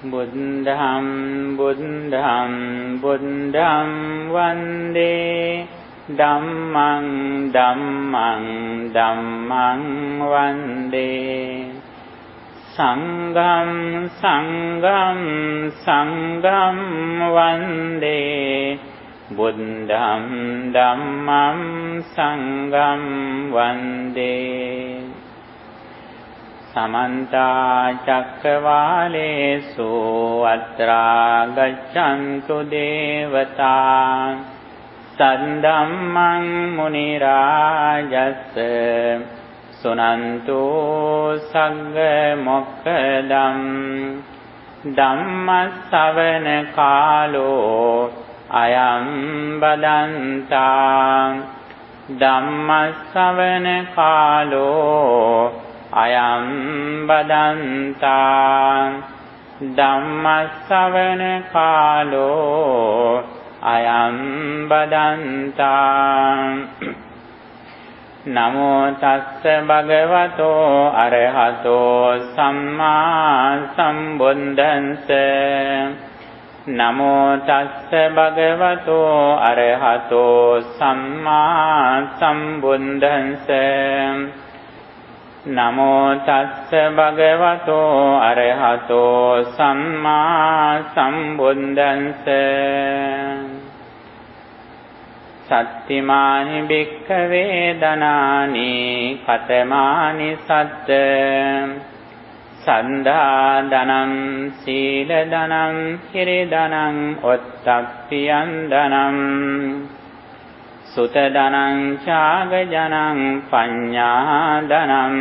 Buddham Buddham Buddham Vande Dhammang Dhammang Dhammang Vande Sangham Sangham Sangham Vande Buddham Dhammam Sangham Vande Samanta Cakkavalesu Atra Gaccantu Devata Saddhammang Munirajassa Sunantu Sagga Mokkadam Dhammasavana Kalo Ayam Badanta Dhammasavana Kalo Ayam Badanta Dhammasavana Kalo Ayam Badanta Namo tassa bhagavato arahato samma sambuddhassa Namo tassa bhagavato arahato samma sambuddhassa Namo tassa bhagavato arahato samma sambuddhassa Sattimani bhikkave danani katamani satta Sandha danam sila danam hiri danam ottappiyan danam Sutta danam chāga janam paññā danam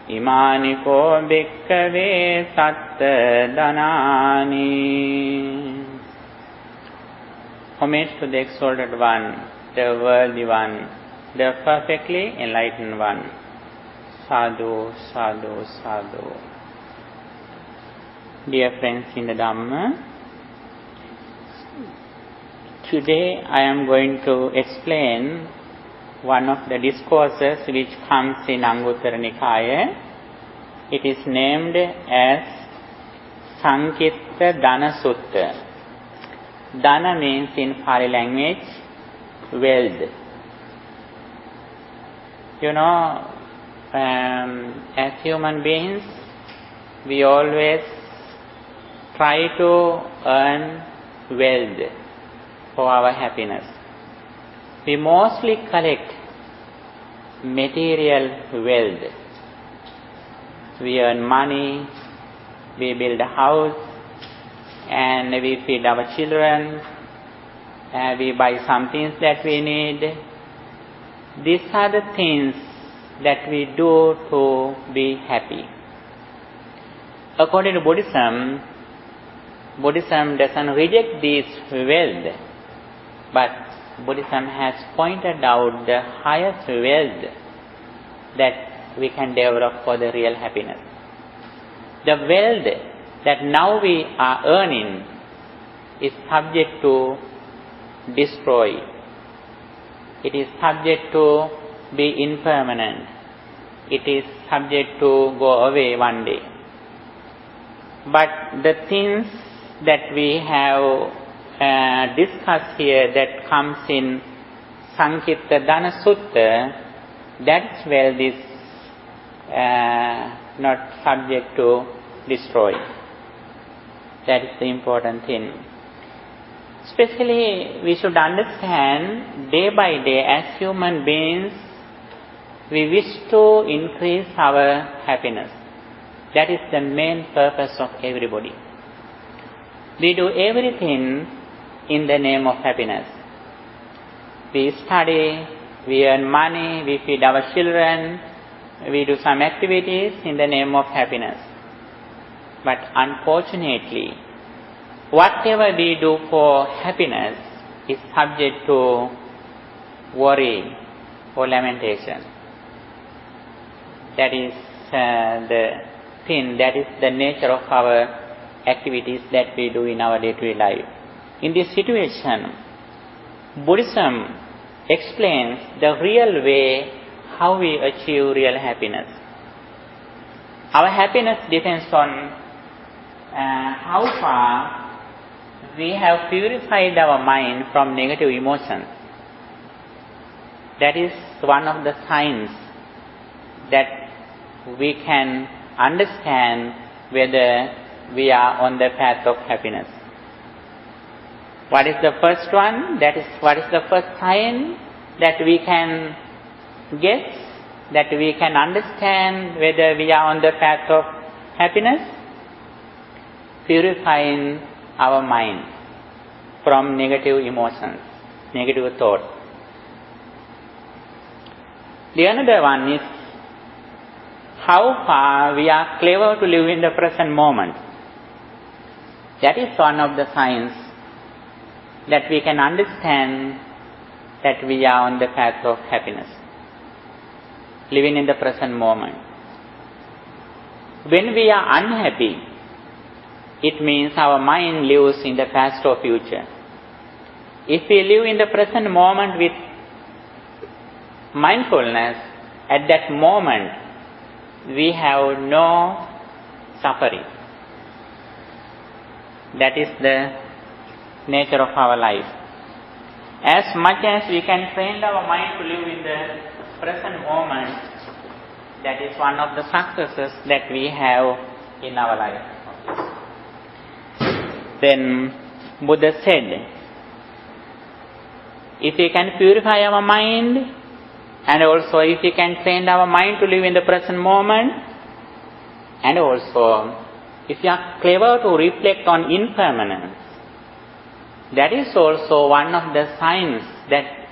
imāni ko bhikkave satta danāni. Homage to the exalted one, the worthy one, the perfectly enlightened one. Sadhu, sadhu, sadhu. Dear friends in the Dhamma, today I am going to explain one of the discourses which comes in Anguttara Nikaya. It is named as Sankhittadana Sutta. Dana means in Pali language wealth. As human beings, we always try to earn wealth for our happiness. We mostly collect material wealth. We earn money, we build a house, and we feed our children, we buy some things that we need. These are the things that we do to be happy. According to Buddhism, Buddhism doesn't reject this wealth, but Buddhism has pointed out the highest wealth that we can develop for the real happiness. The wealth that now we are earning is subject to destroy. It is subject to be impermanent. It is subject to go away one day. But the things that we have discussed here that comes in Sankhittadana Sutta, that wealth is not subject to destroy. That is the important thing. Especially we should understand day by day as human beings we wish to increase our happiness. That is the main purpose of everybody. We do everything in the name of happiness. We study, we earn money, we feed our children, we do some activities in the name of happiness. But unfortunately, whatever we do for happiness is subject to worry or lamentation. That is the thing, that is the nature of our activities that we do in our day-to-day life. In this situation, Buddhism explains the real way how we achieve real happiness. Our happiness depends on how far we have purified our mind from negative emotions. That is one of the signs that we can understand whether we are on the path of happiness. What is the first one? That is, what is the first sign that we can guess, that we can understand whether we are on the path of happiness? Purifying our mind from negative emotions, negative thoughts. The another one is how far we are clever to live in the present moment. That is one of the signs that we can understand that we are on the path of happiness, living in the present moment. When we are unhappy, it means our mind lives in the past or future. If we live in the present moment with mindfulness, at that moment we have no suffering. That is the nature of our life. As much as we can train our mind to live in the present moment, that is one of the successes that we have in our life. Then Buddha said, if we can purify our mind, and also if we can train our mind to live in the present moment, and also if we are clever to reflect on impermanence, that is also one of the signs that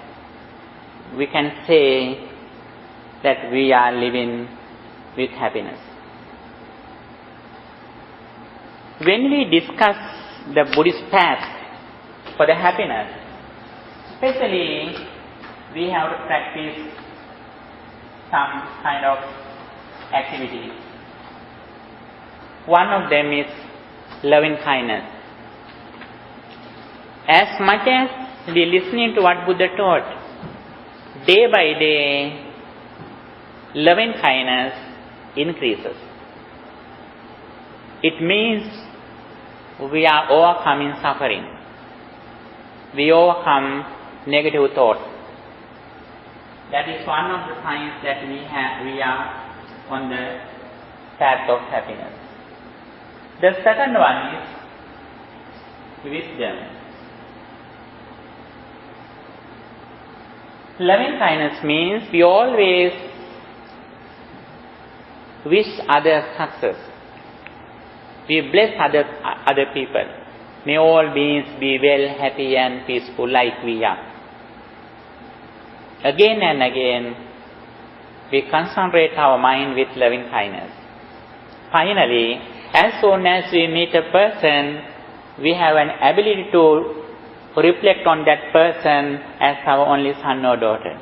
we can say that we are living with happiness. When we discuss the Buddhist path for the happiness, especially we have to practice some kind of activity. One of them is loving kindness. As much as we listening to what Buddha taught, day by day, loving kindness increases. It means we are overcoming suffering. We overcome negative thoughts. That is one of the signs that we are on the path of happiness. The second one is wisdom. Loving kindness means we always wish others success. We bless other people. May all beings be well, happy and peaceful like we are. Again and again, we concentrate our mind with loving kindness. Finally, as soon as we meet a person, we have an ability to reflect on that person as our only son or daughter.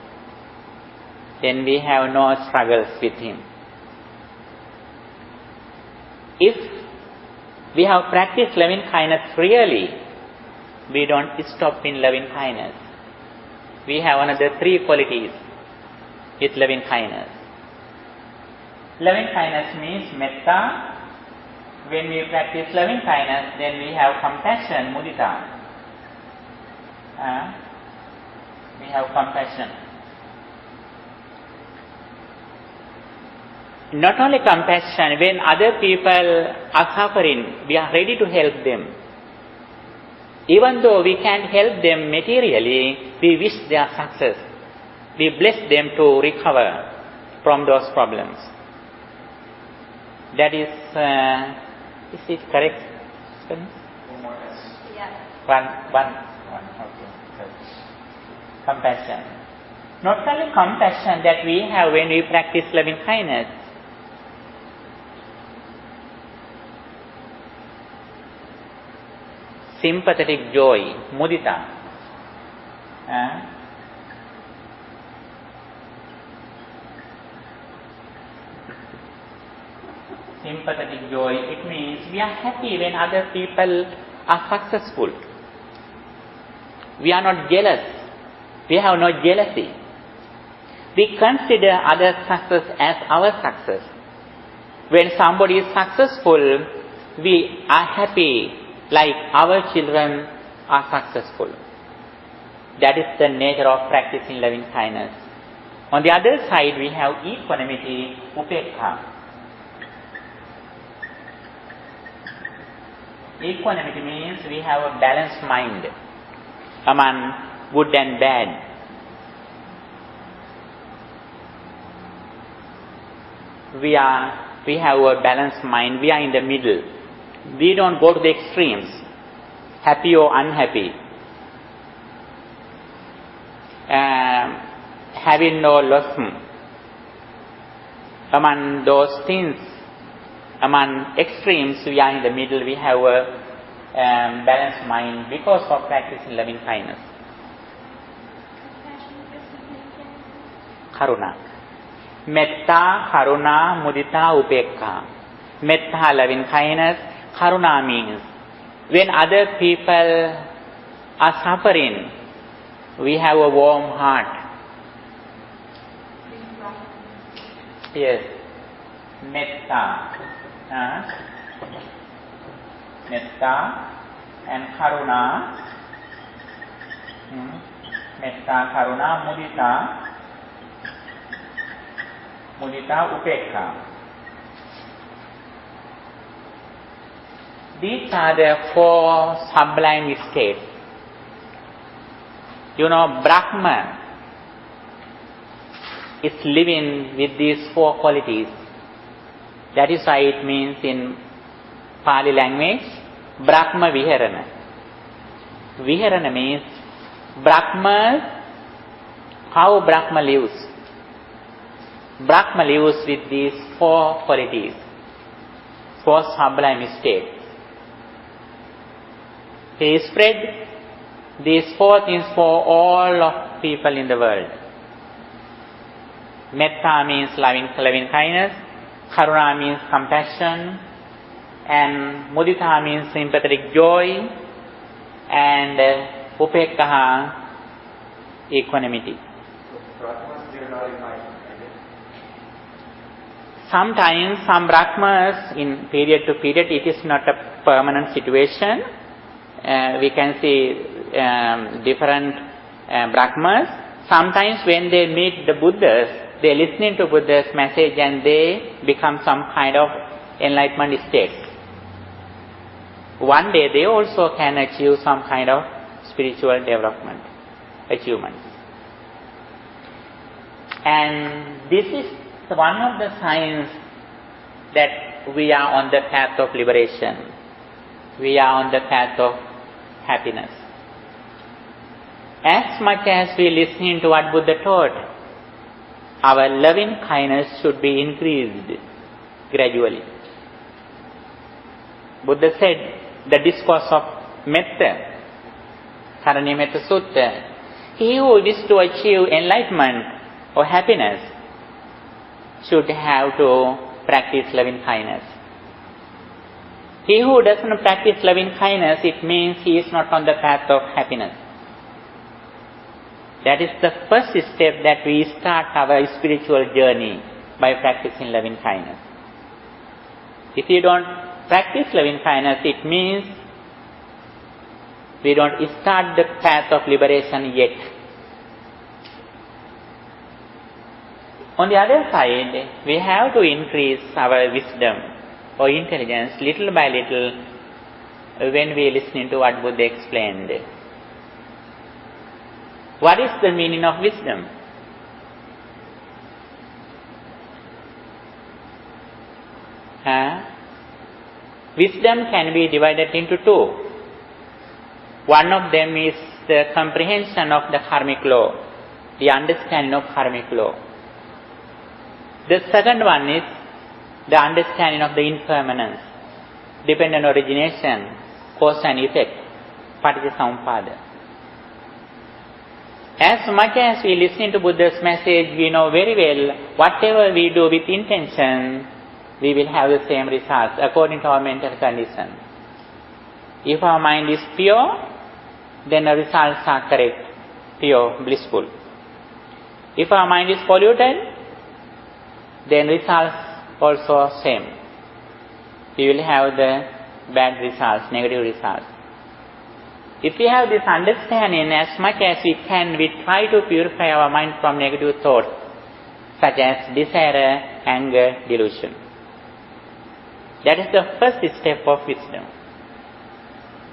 Then we have no struggles with him. If we have practiced loving kindness really, we don't stop in loving kindness. We have another three qualities with loving kindness. Loving kindness means metta. When we practice loving kindness, then we have compassion, mudita. We have compassion. Not only compassion, when other people are suffering, we are ready to help them. Even though we can't help them materially, we wish their success. We bless them to recover from those problems. That is it correct? Yeah. One. Okay. Compassion. Not only compassion that we have when we practice loving kindness, sympathetic joy, mudita. Sympathetic joy, it means we are happy when other people are successful. We are not jealous. We have no jealousy. We consider other success as our success. When somebody is successful, we are happy like our children are successful. That is the nature of practicing loving kindness. On the other side, we have equanimity, upekha. Equanimity means we have a balanced mind among good and bad. We have a balanced mind. We are in the middle. We don't go to the extremes, happy or unhappy. Having no loss among those things, among extremes, we are in the middle. We have a balanced mind because of practicing loving kindness. Karuna. Metta, karuna, mudita, upekha. Metta, loving kindness. Karuna means when other people are suffering, we have a warm heart. Yes. Metta. Metta and karuna. Metta, karuna, mudita. Mudita, upekha. These are the four sublime states. Brahma is living with these four qualities. That is why it means in Pali language, Brahma Viharana. Viharana means Brahma, how Brahma lives. Brahma lives with these four qualities, four sublime states. He spread these four things for all of people in the world. Metta means loving kindness, karuna means compassion, and mudita means sympathetic joy, and upekha, equanimity. Sometimes some Brahmas, in period to period, it is not a permanent situation. We can see different Brahmas. Sometimes when they meet the Buddhas, they are listening to Buddha's message and they become some kind of enlightenment state. One day they also can achieve some kind of spiritual development, achievements. And this is one of the signs that we are on the path of liberation. We are on the path of happiness. As much as we listen to what Buddha taught, our loving kindness should be increased gradually. Buddha said, the discourse of metta, Karaniya Metta Sutta, he who wishes to achieve enlightenment or happiness should have to practice loving kindness. He who doesn't practice loving kindness, it means he is not on the path of happiness. That is the first step that we start our spiritual journey, by practicing loving kindness. If you don't practice loving kindness, it means we don't start the path of liberation yet. On the other side, we have to increase our wisdom or intelligence little by little when we are listening to what Buddha explained. What is the meaning of wisdom? Wisdom can be divided into two. One of them is the comprehension of the karmic law, the understanding of karmic law. The second one is the understanding of the impermanence, dependent origination, cause and effect, paticcasamuppada. As much as we listen to Buddha's message, we know very well whatever we do with intention, we will have the same results according to our mental condition. If our mind is pure, then the results are correct, pure, blissful. If our mind is polluted, then results also same. We will have the bad results, negative results. If we have this understanding, as much as we can, we try to purify our mind from negative thoughts, such as desire, anger, delusion. That is the first step of wisdom.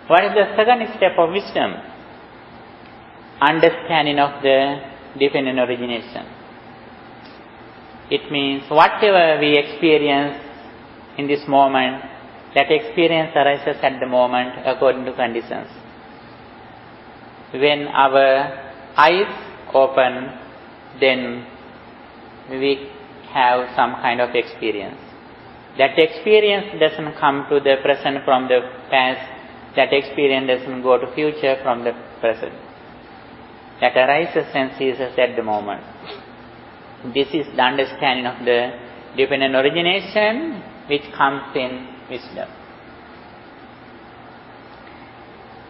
What is the second step of wisdom? Understanding of the dependent origination. It means whatever we experience in this moment, that experience arises at the moment according to conditions. When our eyes open, then we have some kind of experience. That experience doesn't come to the present from the past. That experience doesn't go to future from the present. That arises and ceases at the moment. This is the understanding of the dependent origination which comes in wisdom.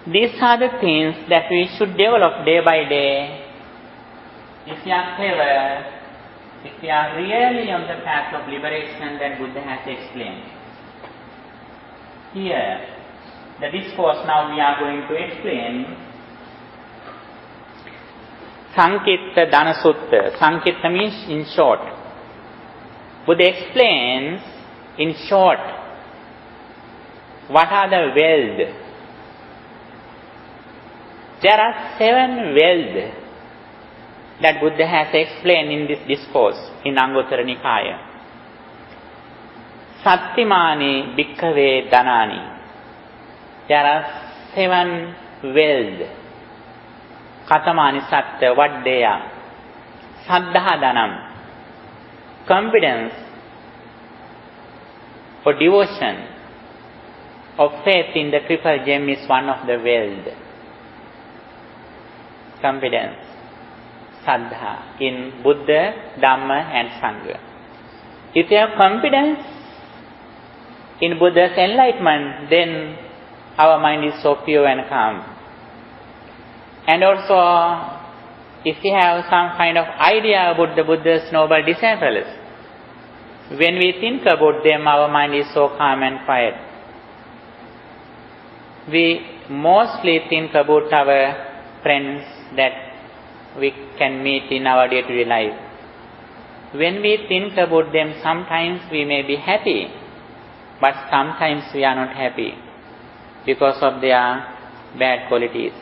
These are the things that we should develop day by day. If we are clever, if we are really on the path of liberation that Buddha has explained. Here, the discourse now we are going to explain Sankhittadana Sutta. Sankhitta means in short. Buddha explains in short what are the wealth. There are 7 wealth that Buddha has explained in this discourse in Anguttara Nikaya. Sattimani bhikkhave dhanani. There are 7 wealth. Katamani satta, what they are? Saddha dhanam. Confidence or devotion or faith in the triple gem is one of the wealth. Confidence, saddha in Buddha, Dhamma and Sangha. If you have confidence in Buddha's enlightenment, then our mind is so pure and calm. And also, if we have some kind of idea about the Buddha's noble disciples, when we think about them, our mind is so calm and quiet. We mostly think about our friends that we can meet in our day-to-day life. When we think about them, sometimes we may be happy, but sometimes we are not happy because of their bad qualities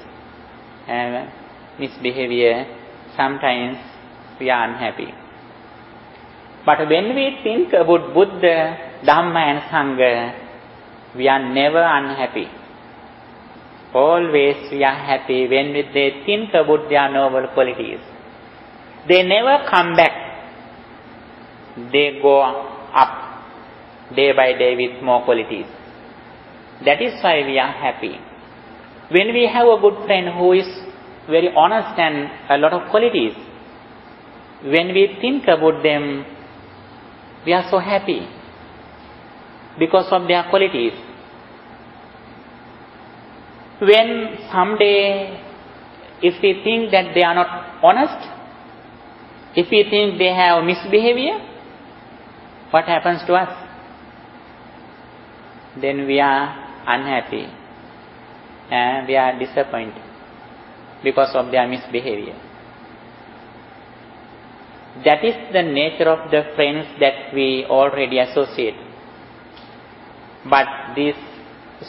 and misbehavior. Sometimes we are unhappy. But when we think about Buddha, Dhamma and Sangha, we are never unhappy. Always we are happy when they think about their noble qualities. They never come back. They go up day by day with more qualities. That is why we are happy. When we have a good friend who is very honest and a lot of qualities, when we think about them, we are so happy because of their qualities. When someday, if we think that they are not honest, if we think they have misbehavior, what happens to us? Then we are unhappy and we are disappointed because of their misbehavior. That is the nature of the friends that we already associate. But these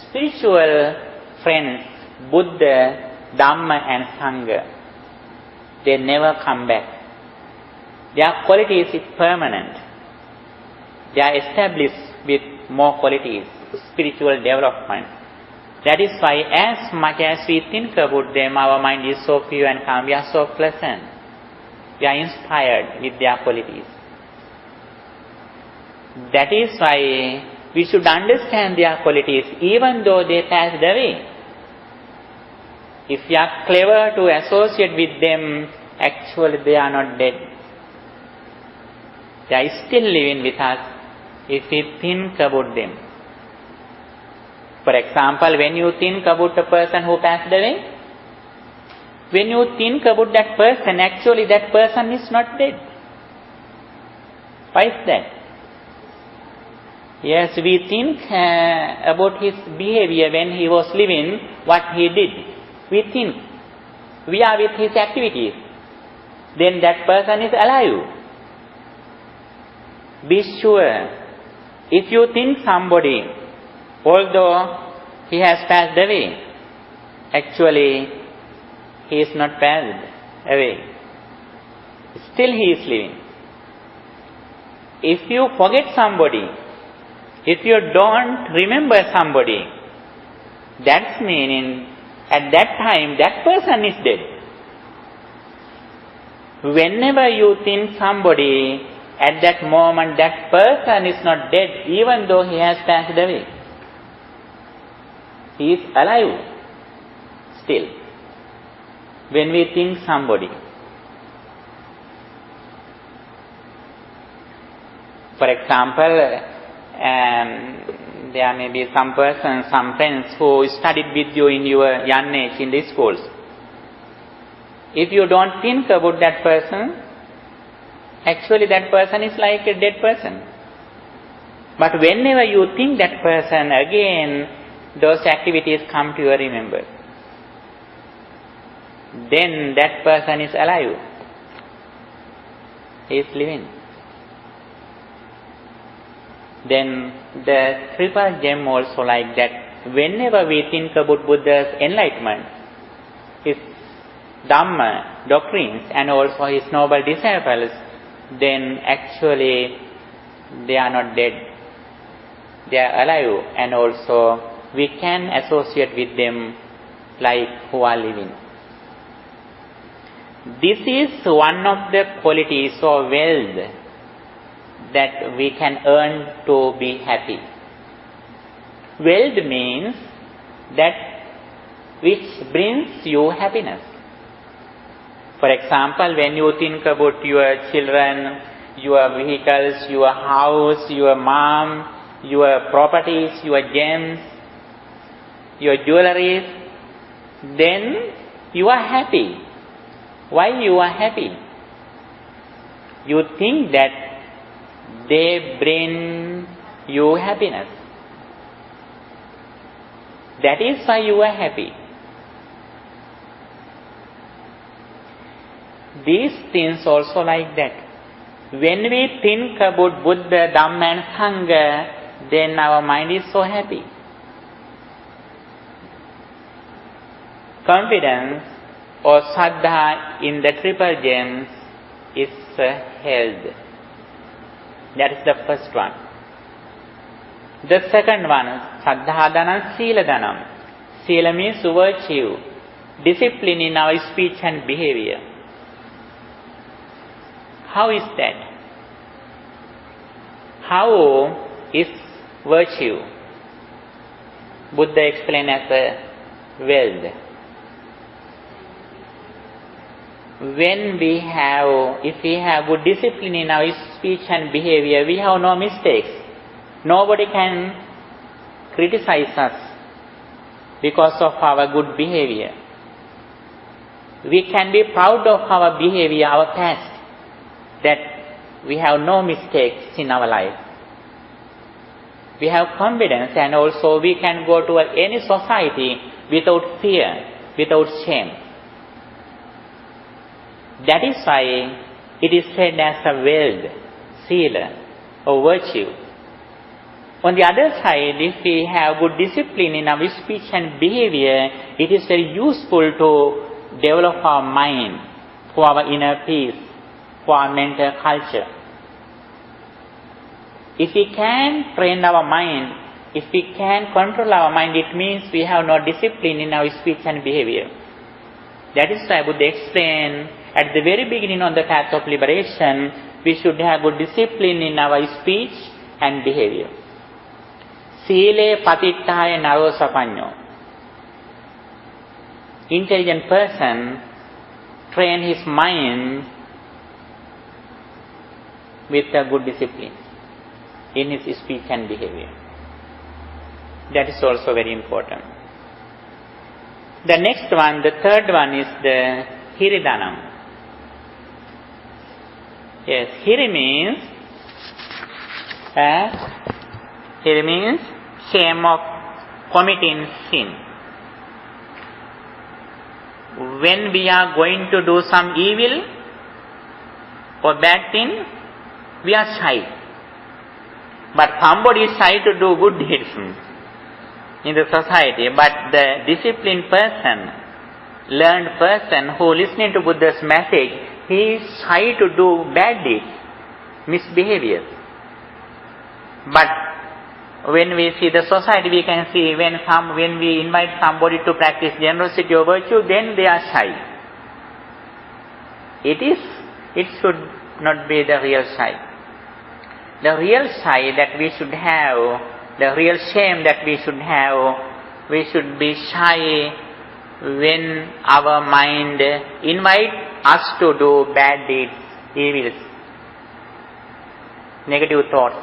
spiritual friends, Buddha, Dhamma and Sangha, they never come back. Their qualities is permanent. They are established with more qualities, spiritual development. That is why as much as we think about them, our mind is so pure and calm. We are so pleasant. We are inspired with their qualities. That is why we should understand their qualities even though they passed away. If we are clever to associate with them, actually they are not dead. They are still living with us if we think about them. For example, when you think about a person who passed away, when you think about that person, actually that person is not dead. Why is that? Yes, we think about his behavior when he was living, what he did. We think we are with his activities. Then that person is alive. Be sure, if you think somebody, although he has passed away, actually he is not passed away. Still he is living. If you forget somebody, if you don't remember somebody, that's meaning at that time that person is dead. Whenever you think somebody, at that moment that person is not dead, even though he has passed away. He is alive still. When we think somebody. For example, there may be some persons, some friends who studied with you in your young age in the schools. If you don't think about that person, actually that person is like a dead person. But whenever you think that person, again those activities come to your remembrance. Then that person is alive. He is living. Then the triple gem also like that. Whenever we think about Buddha's enlightenment, his Dhamma doctrines and also his noble disciples, then actually they are not dead. They are alive, and also we can associate with them like who are living. This is one of the qualities of wealth that we can earn to be happy. Wealth means that which brings you happiness. For example, when you think about your children, your vehicles, your house, your mom, your properties, your gems, your jewelries, then you are happy. Why you are happy? You think that they bring you happiness. That is why you are happy. These things also like that. When we think about Buddha, Dhamma and Sangha, then our mind is so happy. Confidence or Saddha in the triple gems is held. That is the first one. The second one, Saddhadanam Siladanam. Sila means virtue, discipline in our speech and behavior. How is that? How is virtue? Buddha explained as a wealth. If we have good discipline in our speech and behavior, we have no mistakes. Nobody can criticize us because of our good behavior. We can be proud of our behavior, our past, that we have no mistakes in our life. We have confidence, and also we can go to any society without fear, without shame. That is why it is said as a wealth, sila, or virtue. On the other side, if we have good discipline in our speech and behavior, it is very useful to develop our mind for our inner peace, for our mental culture. If we can train our mind, if we can control our mind, it means we have no discipline in our speech and behavior. That is why Buddha explained at the very beginning on the path of liberation, we should have good discipline in our speech and behavior. Sile patittaya narosapanyo. Intelligent person train his mind with a good discipline in his speech and behavior. That is also very important. The next one, the third one is the hiridanam. Yes, hiri means Here means shame of committing sin. When we are going to do some evil or bad thing, we are shy. But somebody is shy to do good deeds in the society. But the disciplined person, learned person who listening to Buddha's message, he is shy to do bad deeds, misbehavior. But when we see the society, we can see when we invite somebody to practice generosity or virtue, then they are shy. It should not be the real shy. The real shy that we should have, the real shame that we should be shy when our mind invite us to do bad deeds, evils, negative thoughts.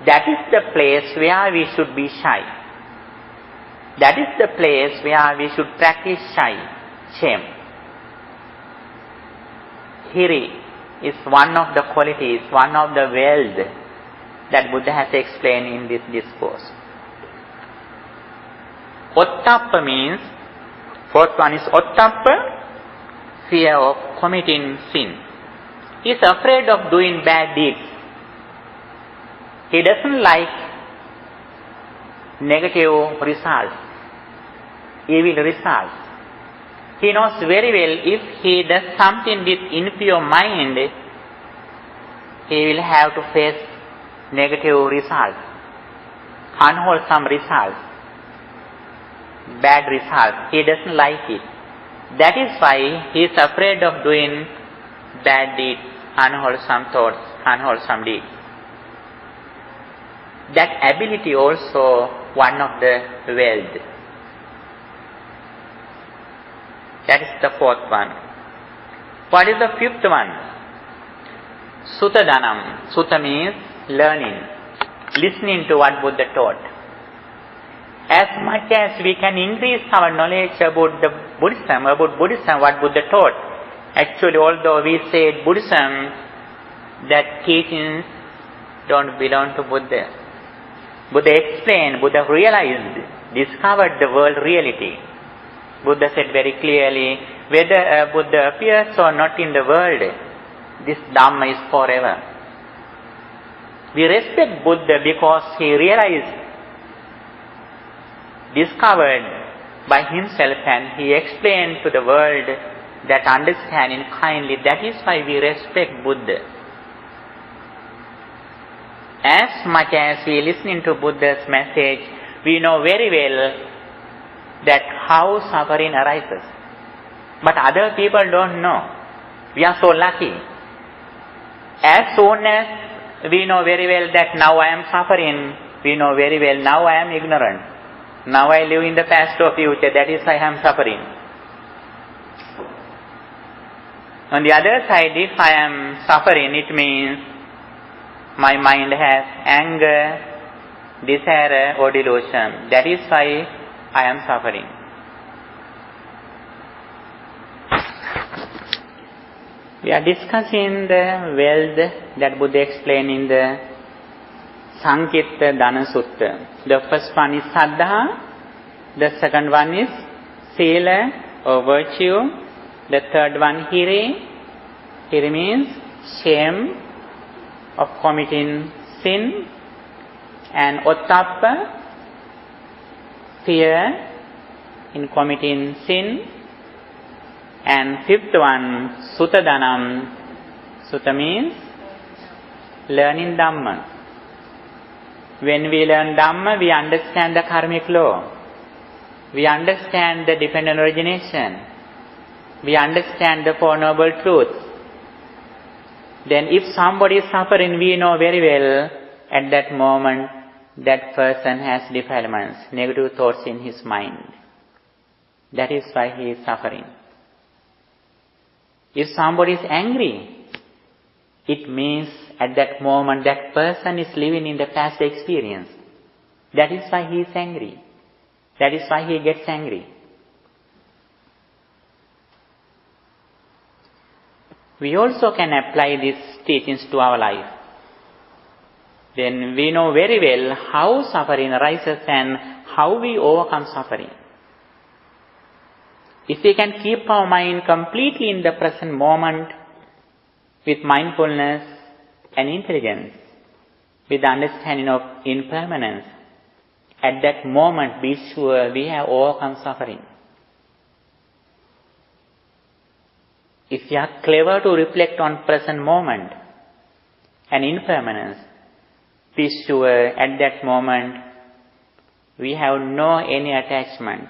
That is the place where we should be shy. That is the place where we should practice shame. Hiri is one of the qualities, one of the wealth that Buddha has explained in this discourse. Ottappa means, fourth one is ottappa, fear of committing sin. He is afraid of doing bad deeds. He doesn't like negative results, evil results. He knows very well if he does something with impure mind, he will have to face negative results, unwholesome results, bad results. He doesn't like it. That is why he is afraid of doing bad deeds, unwholesome thoughts, unwholesome deeds. That ability also one of the wealth. That is the fourth one. What is the fifth one? Suttadanam. Sutta means learning, listening to what Buddha taught. As much as we can increase our knowledge about Buddhism, what Buddha taught. Actually, although we say Buddhism, that teachings don't belong to Buddha. Buddha explained, Buddha realized, discovered the world reality. Buddha said very clearly, whether Buddha appears or not in the world, this Dhamma is forever. We respect Buddha because he realized, discovered by himself, and he explained to the world that understanding kindly. That is why we respect Buddha. As much as we listen to Buddha's message, we know very well that how suffering arises. But other people don't know. We are so lucky. As soon as we know very well that now I am suffering, we know very well now I am ignorant. Now I live in the past or future, that is why I am suffering. On the other side, if I am suffering, it means my mind has anger, desire or delusion. That is why I am suffering. We are discussing the wealth that Buddha explained in the Sankhittadana Sutta. The first one is Saddha, the second one is Sila or virtue, the third one Hiri. Hiri means shame of committing sin, and Ottappa, fear in committing sin, and fifth one, Suttadanam. Sutta means learning Dhamma. When we learn Dhamma, we understand the karmic law. We understand the dependent origination. We understand the Four Noble Truths. Then if somebody is suffering, we know very well at that moment that person has defilements, negative thoughts in his mind. That is why he is suffering. If somebody is angry, it means at that moment that person is living in the past experience. That is why he is angry. That is why he gets angry. We also can apply these teachings to our life. then we know very well how suffering arises and how we overcome suffering. If we can keep our mind completely in the present moment with mindfulness and intelligence, with the understanding of impermanence, at that moment be sure we have overcome suffering. If we are clever to reflect on present moment and impermanence, be sure at that moment we have no any attachment,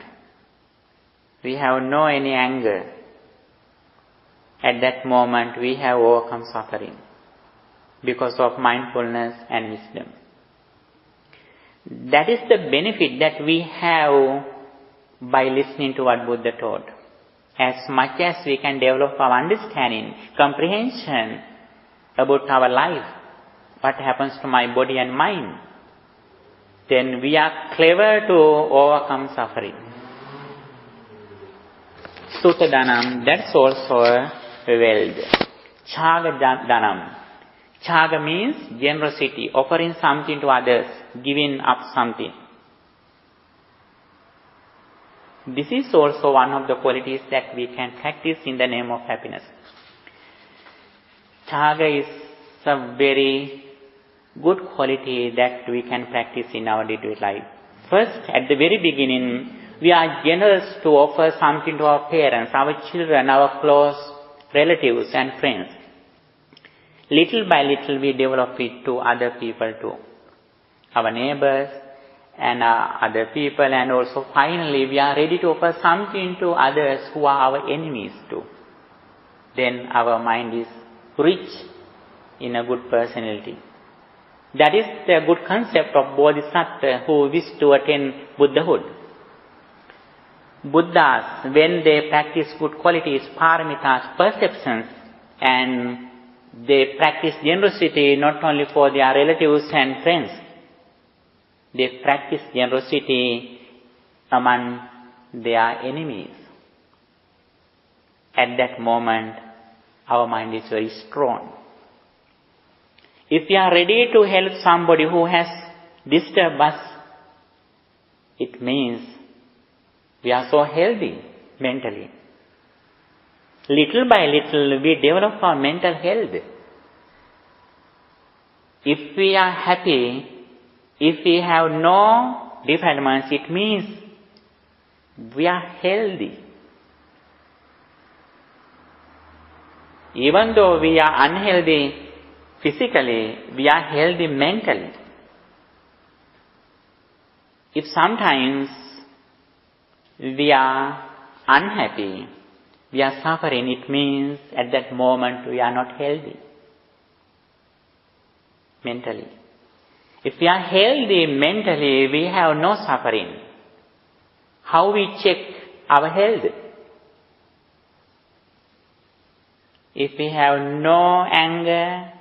we have no any anger. At that moment we have overcome suffering because of mindfulness and wisdom. That is the benefit that we have by listening to what Buddha taught. As much as we can develop our understanding, comprehension about our life, what happens to my body and mind, then we are clever to overcome suffering. Sutta Danam, that's also a wealth. Chaga Danam. Chaga means generosity, offering something to others, giving up something. This is also one of the qualities that we can practice in the name of happiness. Chaga is a very good quality that we can practice in our day-to-day life. First, at the very beginning, we are generous to offer something to our parents, our children, our close relatives and friends. Little by little we develop it to other people too. Our neighbors and other people, and also finally we are ready to offer something to others who are our enemies too. Then our mind is rich in a good personality. That is the good concept of Bodhisattva who wish to attain Buddhahood. Buddhas, when they practice good qualities, paramitas, perceptions, and they practice generosity not only for their relatives and friends, they practice generosity among their enemies. At that moment, our mind is very strong. If we are ready to help somebody who has disturbed us, it means we are so healthy mentally. Little by little, we develop our mental health. If we are happy, if we have no defilements, it means we are healthy. Even though we are unhealthy physically, we are healthy mentally. If sometimes we are unhappy, we are suffering, it means at that moment we are not healthy mentally. If we are healthy mentally, we have no suffering. How we check our health? If we have no anger,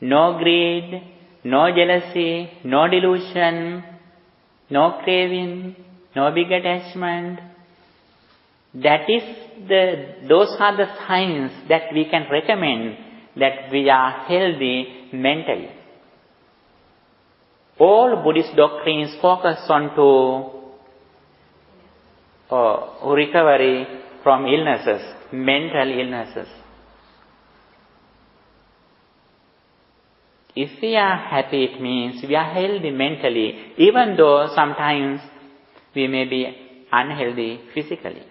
no greed, no jealousy, no delusion, no craving, no big attachment, those are the signs that we can recommend that we are healthy mentally. All Buddhist doctrines focus on recovery from illnesses, mental illnesses. If we are happy, it means we are healthy mentally, even though sometimes we may be unhealthy physically.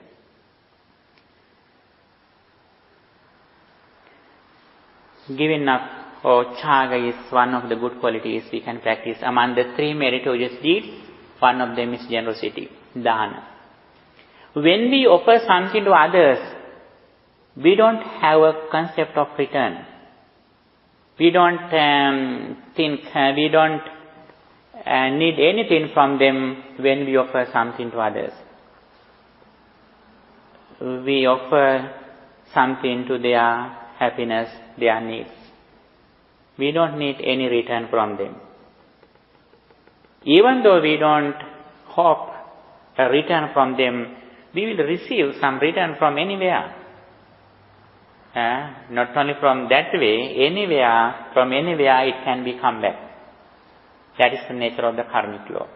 Giving up or chaga is one of the good qualities we can practice. Among the three meritorious deeds, one of them is generosity, dana. When we offer something to others, we don't have a concept of return. We don't we don't need anything from them when we offer something to others. We offer something to their happiness, their needs. We don't need any return from them. Even though we don't hope a return from them, we will receive some return from anywhere. Not only from that way, anywhere, from anywhere it can be come back. That is the nature of the karmic law.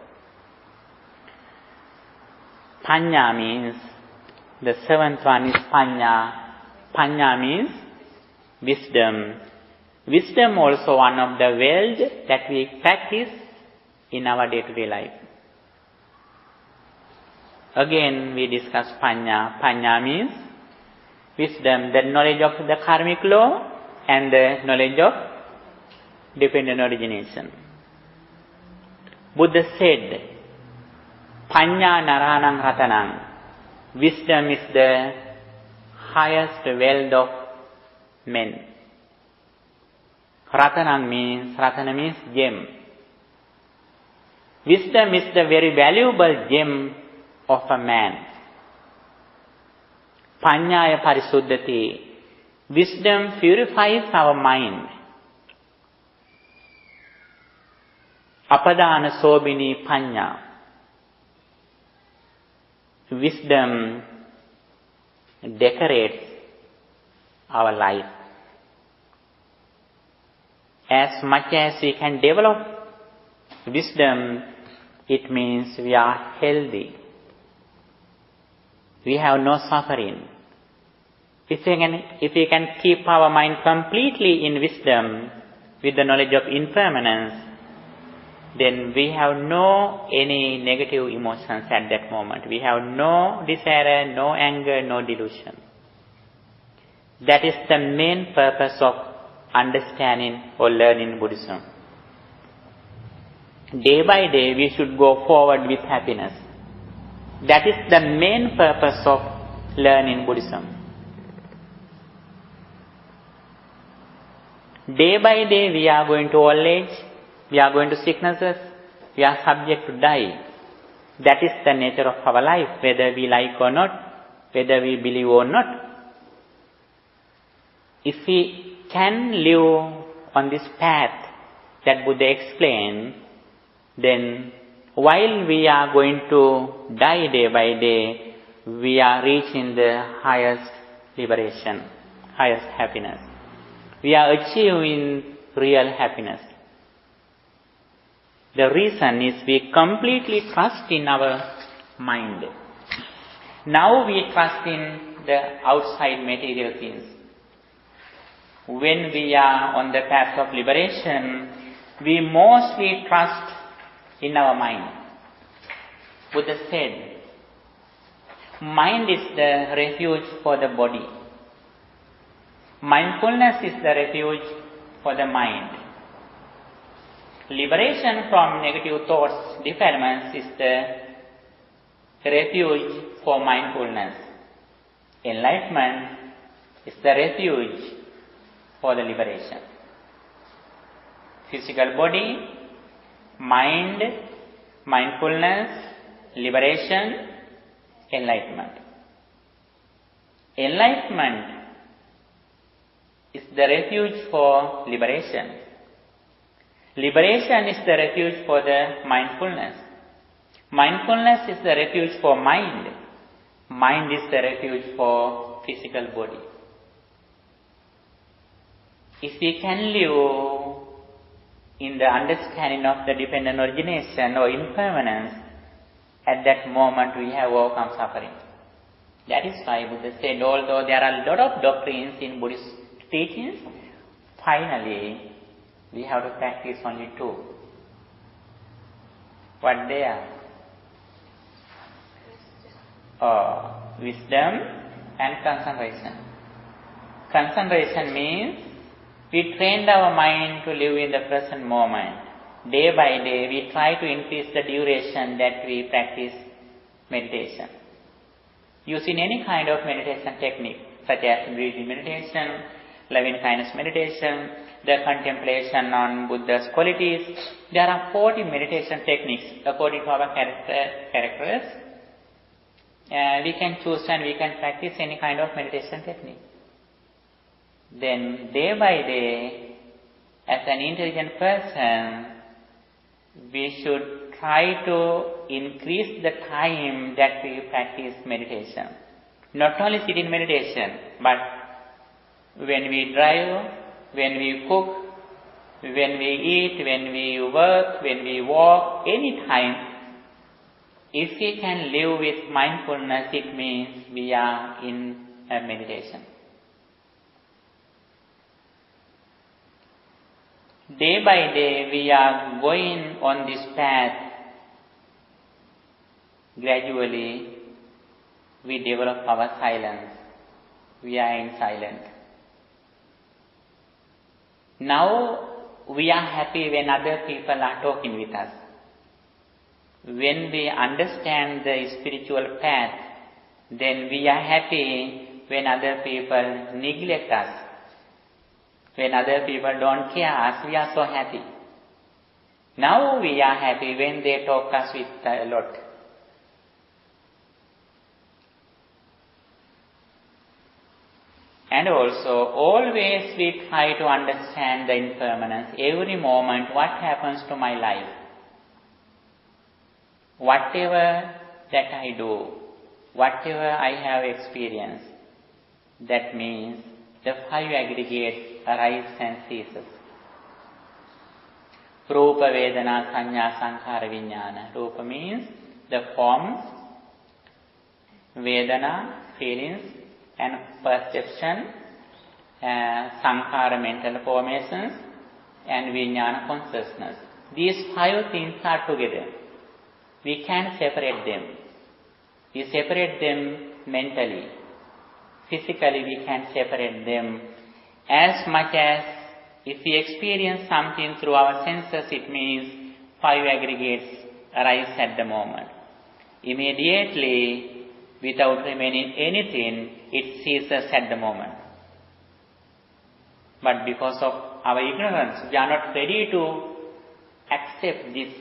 Panya means, the seventh one is Panya. Panya means wisdom. Wisdom also one of the words that we practice in our day-to-day life. Again, we discuss Panya. Panya means wisdom, the knowledge of the karmic law and the knowledge of dependent origination. Buddha said, Panya naranang ratanang. Wisdom is the highest wealth of men. Ratana means gem. Wisdom is the very valuable gem of a man. Panyaya parisuddhati. Wisdom purifies our mind. Apadana sobini panya. Wisdom decorates our life. As much as we can develop wisdom, it means we are healthy. We have no suffering. If we can keep our mind completely in wisdom with the knowledge of impermanence, then we have no any negative emotions at that moment. We have no desire, no anger, no delusion. That is the main purpose of understanding or learning Buddhism. Day by day we should go forward with happiness. That is the main purpose of learning Buddhism. Day by day we are going to old age, we are going to sicknesses, we are subject to die. That is the nature of our life, whether we like or not, whether we believe or not. If we can live on this path that Buddha explained, then while we are going to die day by day, we are reaching the highest liberation, highest happiness. We are achieving real happiness. The reason is we completely trust in our mind. Now we trust in the outside material things. When we are on the path of liberation, we mostly trust in our mind. Buddha said, mind is the refuge for the body. Mindfulness is the refuge for the mind. Liberation from negative thoughts, defilements is the refuge for mindfulness. Enlightenment is the refuge for the liberation. Physical body, mind, mindfulness, liberation, enlightenment. Enlightenment is the refuge for liberation. Liberation is the refuge for the mindfulness. Mindfulness is the refuge for mind. Mind is the refuge for physical body. If we can live in the understanding of the dependent origination or impermanence, at that moment we have overcome suffering. That is why Buddha said, although there are a lot of doctrines in Buddhist teachings, finally we have to practice only two. What they are? Wisdom and concentration. Concentration means we trained our mind to live in the present moment. Day by day we try to increase the duration that we practice meditation. Using any kind of meditation technique, such as breathing meditation, loving kindness meditation, the contemplation on Buddha's qualities. There are 40 meditation techniques according to our characters. We can choose and we can practice any kind of meditation technique. Then day by day, as an intelligent person, we should try to increase the time that we practice meditation. Not only sit in meditation, but when we drive, when we cook, When we eat, when we work, when we walk, any time, if we can live with mindfulness, it means we are in a meditation. Day by day, we are going on this path. Gradually, we develop our silence. We are in silence. Now, we are happy when other people are talking with us. When we understand the spiritual path, then we are happy when other people neglect us. When other people don't care us, we are so happy. Now we are happy when they talk us with a lot. And also, always we try to understand the impermanence. Every moment, what happens to my life? Whatever that I do, whatever I have experienced, that means the five aggregates arise and ceases. Rupa, Vedana, Sanya, Sankhara, Vijnana. Rupa means the forms, Vedana, feelings, and perception, Sankhara, mental formations, and Vijnana, consciousness. These five things are together. We can separate them. We separate them mentally. Physically, we can separate them. As much as if we experience something through our senses, it means five aggregates arise at the moment. Immediately, without remaining anything, it ceases at the moment. But because of our ignorance, we are not ready to accept this.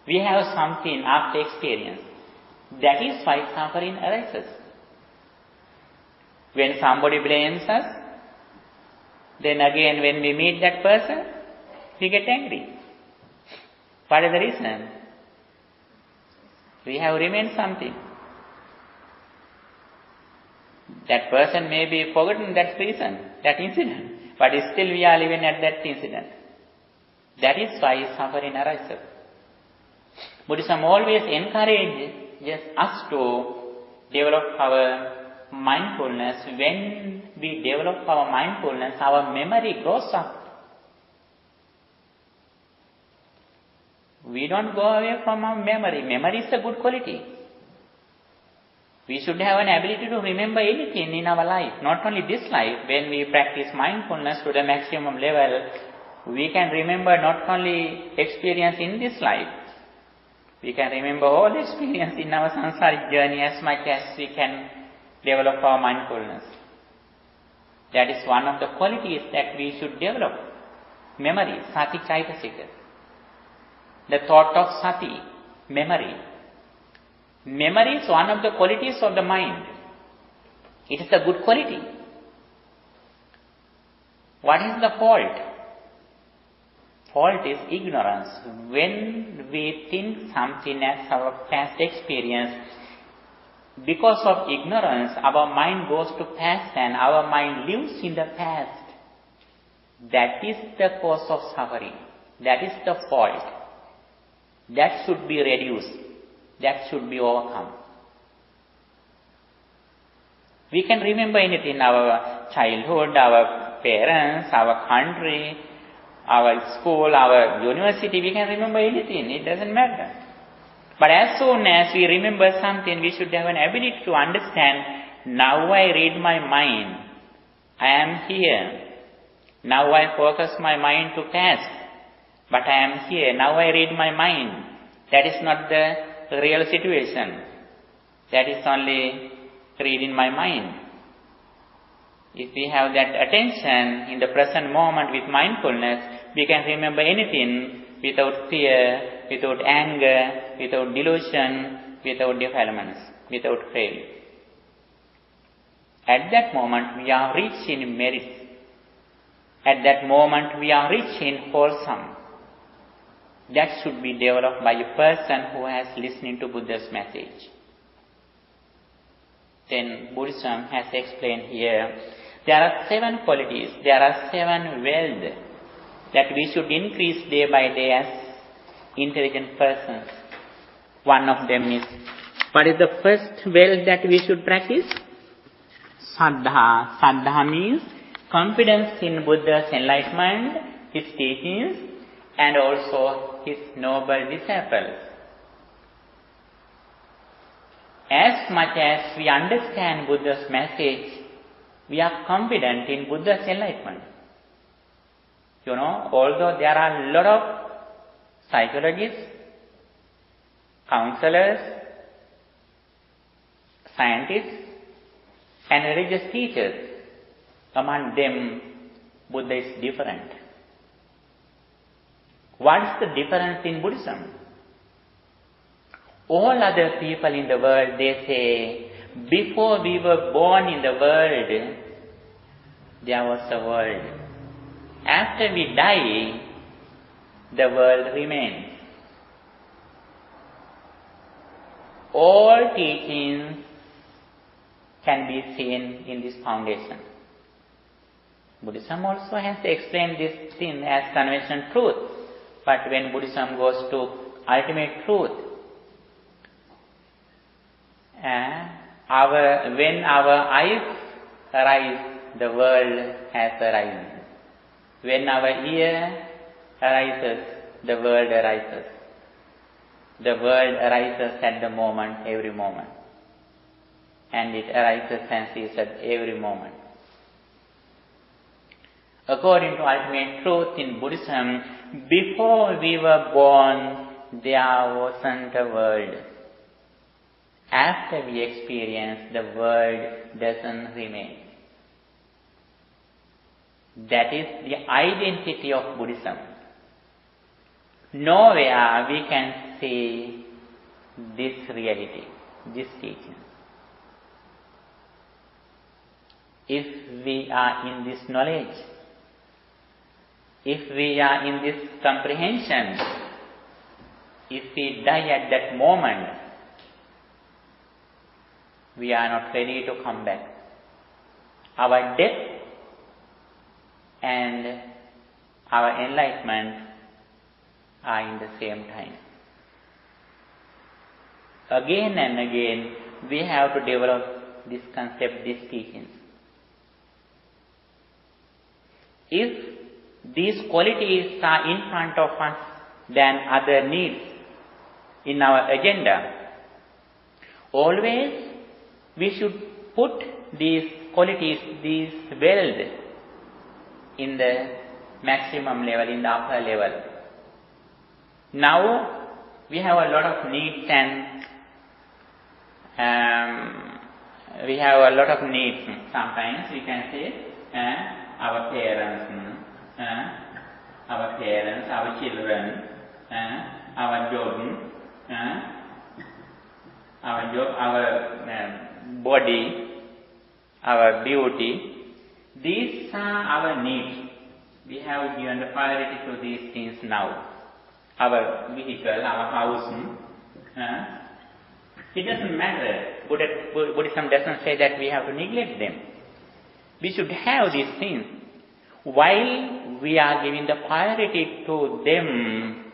We have something after experience. That is why suffering arises. When somebody blames us, then again when we meet that person, we get angry. What is the reason? We have remained something. That person may be forgotten that reason, that incident, but still we are living at that incident. That is why suffering arises. Buddhism always encourages us to develop our mindfulness. When we develop our mindfulness, our memory grows up. We don't go away from our memory. Memory is a good quality. We should have an ability to remember anything in our life, not only this life. When we practice mindfulness to the maximum level, we can remember not only experience in this life, we can remember all experience in our samsaric journey as much as we can develop our mindfulness. That is one of the qualities that we should develop. Memory, sati chaitasika. The thought of sati, memory. Memory is one of the qualities of the mind. It is a good quality. What is the fault? Fault is ignorance. When we think something as our past experience, because of ignorance, our mind goes to past and our mind lives in the past. That is the cause of suffering. That is the fault. That should be reduced. That should be overcome. We can remember anything, our childhood, our parents, our country, our school, our university, we can remember anything, it doesn't matter. But as soon as we remember something, we should have an ability to understand, now I read my mind, I am here. Now I focus my mind to past, but I am here, now I read my mind. That is not the real situation. That is only reading my mind. If we have that attention in the present moment with mindfulness, we can remember anything without fear, without anger, without delusion, without defilements, without failure. At that moment, we are rich in merit. At that moment, we are rich in wholesome. That should be developed by a person who has listened to Buddha's message. Then Buddhism has explained here, there are 7 qualities, there are 7 wealth that we should increase day by day as intelligent persons. One of them is, what is the first wealth that we should practice? Saddha. Saddha means confidence in Buddha's enlightenment, his teachings, and also his noble disciples. As much as we understand Buddha's message, we are confident in Buddha's enlightenment. Although there are a lot of psychologists, counselors, scientists, and religious teachers, among them, Buddha is different. What is the difference in Buddhism? All other people in the world, they say, before we were born in the world, there was a world. After we die, the world remains. All teachings can be seen in this foundation. Buddhism also has explained this thing as conventional truth. But when Buddhism goes to ultimate truth, when our eyes arise, the world has arisen. When our ear arises, the world arises. The world arises at the moment, every moment. And it arises and ceases at every moment. According to ultimate truth in Buddhism, before we were born, there wasn't a world. After we experience, the world doesn't remain. That is the identity of Buddhism. Nowhere we can see this reality, this teaching. If we are in this knowledge, if we are in this comprehension, if we die at that moment, we are not ready to come back. Our death and our enlightenment are in the same time. Again and again, we have to develop this concept, these teachings. If these qualities are in front of us than other needs in our agenda, always we should put these qualities, these wealth, in the maximum level, in the upper level. Now, we have a lot of needs and Sometimes we can say our parents, our children, our job, our body, our beauty. These are our needs. We have given the priority to these things now. Our vehicle, our house. It doesn't matter. Buddhism doesn't say that we have to neglect them. We should have these things. While we are giving the priority to them,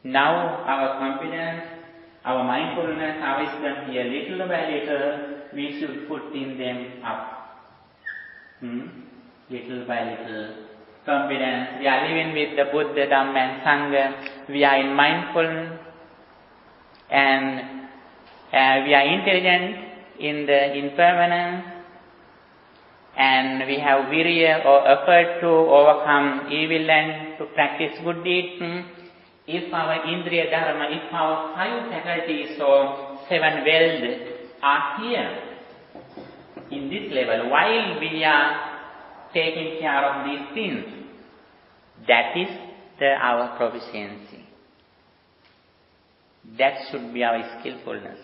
now our confidence, our mindfulness, our wisdom here, little by little, we should put in them up. Little by little. Confidence. We are living with the Buddha, Dhamma and Sangha. We are in mindful and we are intelligent in the impermanence, and we have virya or effort to overcome evil and to practice good deeds. If our indriya dharma, if our 5 faculties or 7 wealth are here in this level, while we are taking care of these things, that is our proficiency. That should be our skillfulness.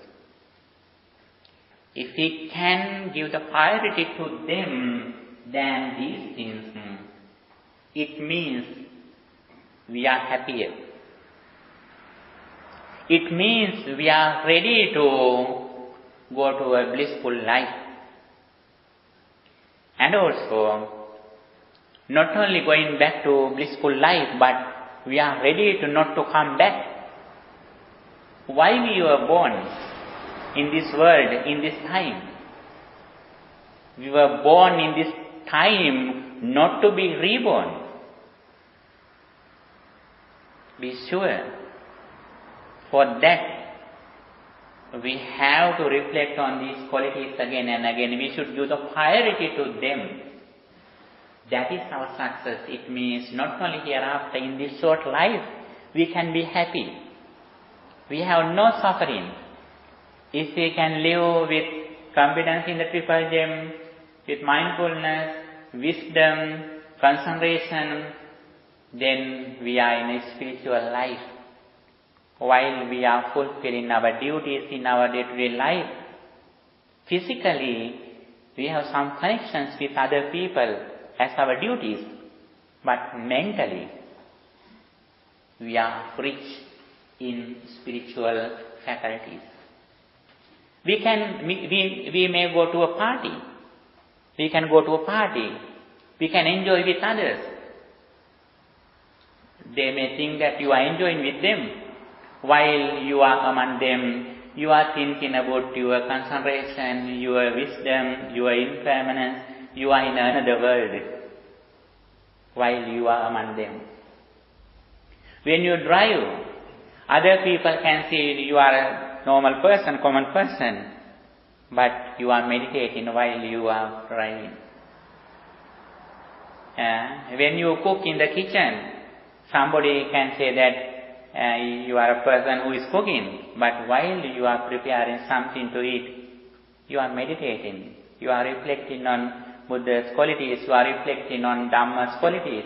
If we can give the priority to them than these things, it means we are happier. It means we are ready to go to a blissful life. And also, not only going back to blissful life, but we are ready to not to come back. Why we were born in this world, in this time? We were born in this time not to be reborn. Be sure. For that, we have to reflect on these qualities again and again. We should give the priority to them. That is our success. It means not only hereafter, in this short life, we can be happy. We have no suffering. If we can live with confidence in the triple gem, with mindfulness, wisdom, concentration, then we are in a spiritual life. While we are fulfilling our duties in our day-to-day life, physically we have some connections with other people as our duties, but mentally we are rich in spiritual faculties. We may go to a party. We can go to a party. We can enjoy with others. They may think that you are enjoying with them. While you are among them, you are thinking about your concentration, your wisdom, your impermanence. You are in another world while you are among them. When you drive, other people can see you are a normal person, common person, but you are meditating while you are driving. When you cook in the kitchen, somebody can say that you are a person who is cooking, but while you are preparing something to eat, you are meditating. You are reflecting on Buddha's qualities. You are reflecting on Dhamma's qualities.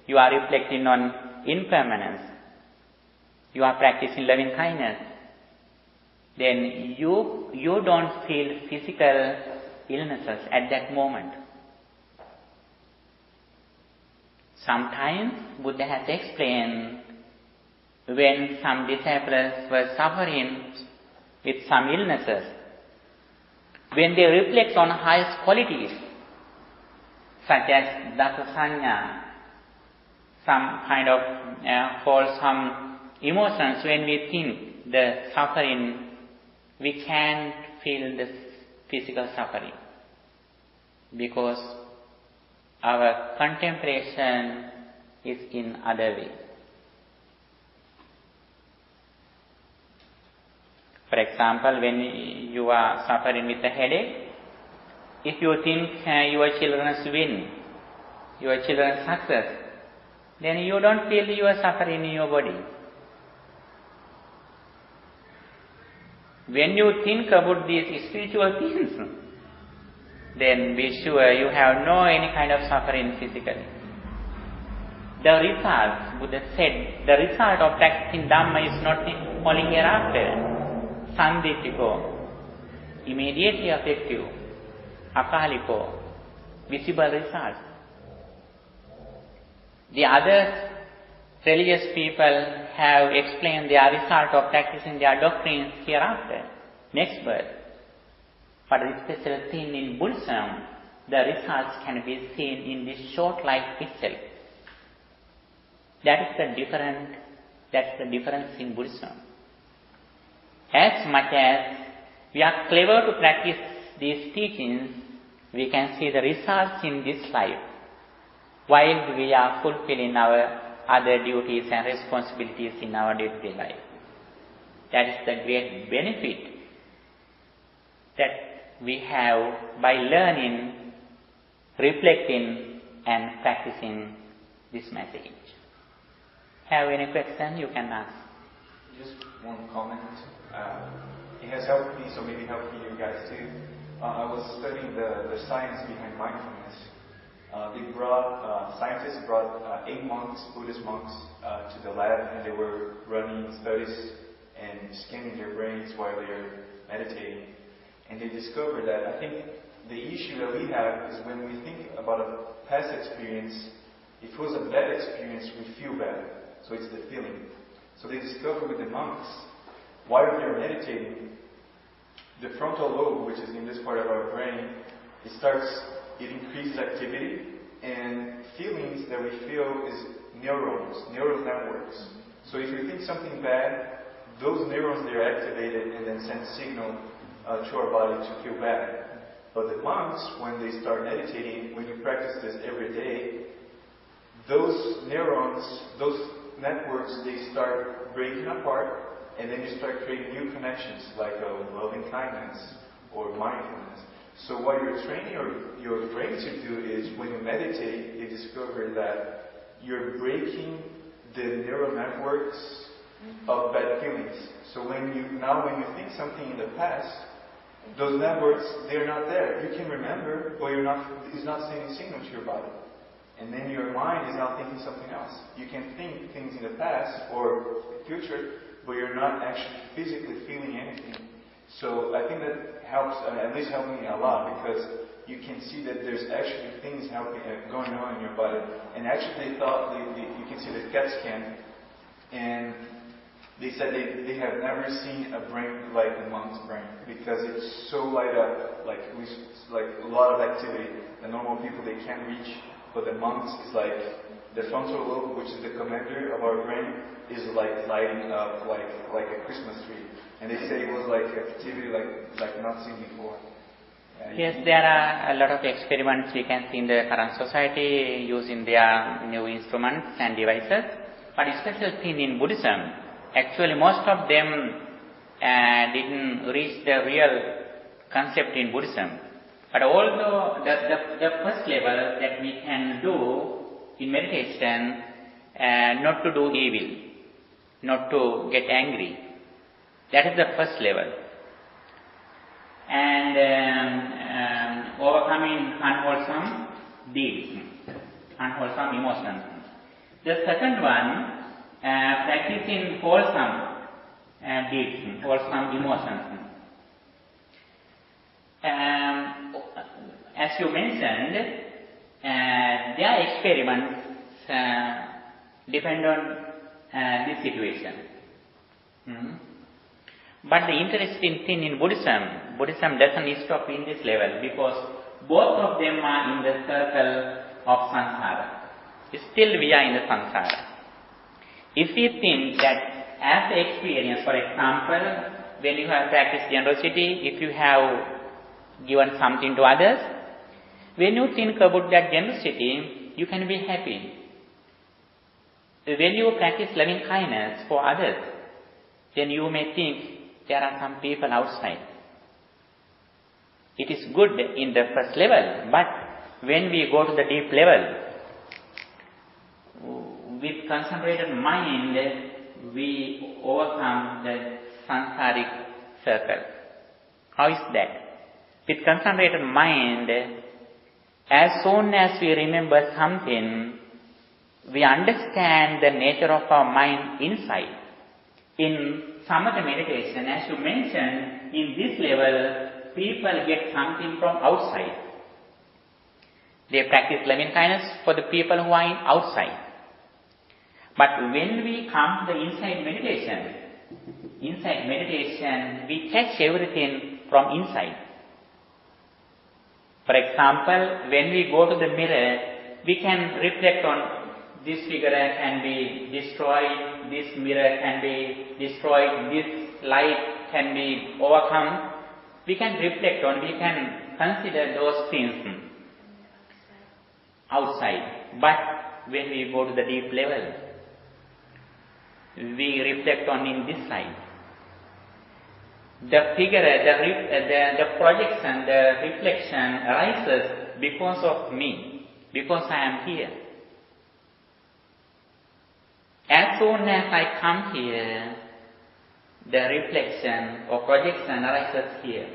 You are reflecting on impermanence. You are practicing loving kindness. Then you don't feel physical illnesses at that moment. Sometimes Buddha has explained when some disciples were suffering with some illnesses, when they reflect on highest qualities, such as dasasanya, some kind of wholesome emotions, when we think the suffering, we can't feel the physical suffering, because our contemplation is in other way. For example, when you are suffering with a headache, if you think your children's win, your children's success, then you don't feel your suffering in your body. When you think about these spiritual things, then be sure you have no any kind of suffering physically. The result, Buddha said, the result of practicing Dhamma is not only hereafter. Sanditiko, immediately effective, akaliko, visible result. The other religious people have explained their result of practicing their doctrines hereafter, next birth. But the special thing in Buddhism, the results can be seen in this short life itself. That's the difference in Buddhism. As much as we are clever to practice these teachings, we can see the results in this life, while we are fulfilling our other duties and responsibilities in our day-to-day life. That is the great benefit that we have by learning, reflecting and practicing this message. Have any question you can ask? Just one comment. It has helped me, so maybe helping you guys too. I was studying the science behind mindfulness. Scientists brought 8 monks, Buddhist monks, to the lab, and they were running studies and scanning their brains while they were meditating. And they discovered that I think the issue that we have is when we think about a past experience, if it was a bad experience, we feel bad. So it's the feeling. So they discovered with the monks, while they're meditating, the frontal lobe, which is in this part of our brain, it increases activity, And feelings that we feel is neural networks. So if you think something bad, those neurons, they're activated and then send signal to our body to feel bad. But the monks, when they start meditating, when you practice this every day, those neurons, those networks, they start breaking apart, and then you start creating new connections, like loving kindness or mindfulness. So what you're training your brain to do is, when you meditate, you discover that you're breaking the neural networks of bad feelings. So when you think something in the past, those networks, they're not there. You can remember, but it's not sending signal to your body. And then your mind is now thinking something else. You can think things in the past or future, but you're not actually physically feeling anything. So I think that helps, at least helped me a lot, because you can see that there's actually things going on in your body. And actually they thought, you can see the CAT scan, and they said they have never seen a brain like the monk's brain, because it's so light up, like a lot of activity. The normal people, they can't reach, but the monks is like, the frontal lobe, which is the commander of our brain, is like lighting up like a Christmas tree. And they say it was like activity like not seen before. Yes, there are a lot of experiments we can see in the current society using their new instruments and devices. But especially thing in Buddhism, actually most of them didn't reach the real concept in Buddhism. But although the first level that we can do in meditation, not to do evil, not to get angry, that is the first level. And overcoming unwholesome deeds, unwholesome emotions. The second one, practicing wholesome deeds, wholesome emotions. As you mentioned, their experiments depend on this situation. But the interesting thing in Buddhism doesn't stop in this level, because both of them are in the circle of samsara. Still we are in the samsara. If we think that as the experience, for example, when you have practiced generosity, if you have given something to others, when you think about that generosity, you can be happy. When you practice loving kindness for others, then you may think there are some people outside. It is good in the first level, but when we go to the deep level, with concentrated mind, we overcome the samsaric circle. How is that? With concentrated mind, as soon as we remember something, we understand the nature of our mind inside. In samatha meditation, as you mentioned, in this level, people get something from outside. They practice loving kindness for the people who are outside. But when we come to the inside meditation, we catch everything from inside. For example, when we go to the mirror, we can reflect on this figure can be destroyed, this mirror can be destroyed, this light can be overcome. We can reflect on, we can consider those things outside. But when we go to the deep level, we reflect on in this side. The figure, the projection, the reflection arises because of me, because I am here. As soon as I come here, the reflection or projection arises here.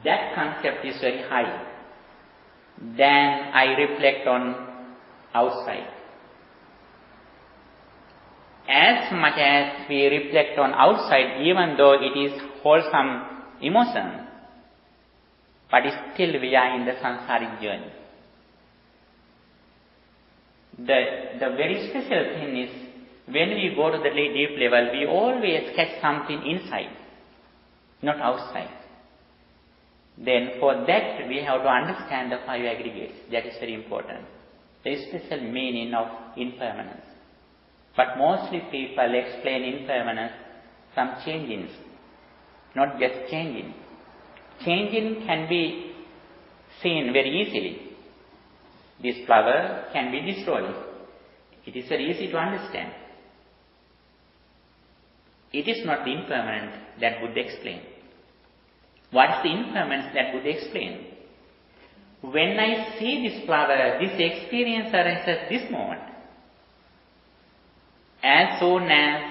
That concept is very high. Then I reflect on outside. As much as we reflect on outside, even though it is wholesome emotion, but still we are in the samsaric journey. The very special thing is, when we go to the deep level, we always catch something inside, not outside. Then for that we have to understand the five aggregates. That is very important. the special meaning of impermanence. But mostly people explain impermanence some changing, not just changing. Changing can be seen very easily. This flower can be destroyed. It is very easy to understand. It is not the impermanence that would explain. What is the impermanence that would explain? When I see this flower, this experience arises this moment. As soon as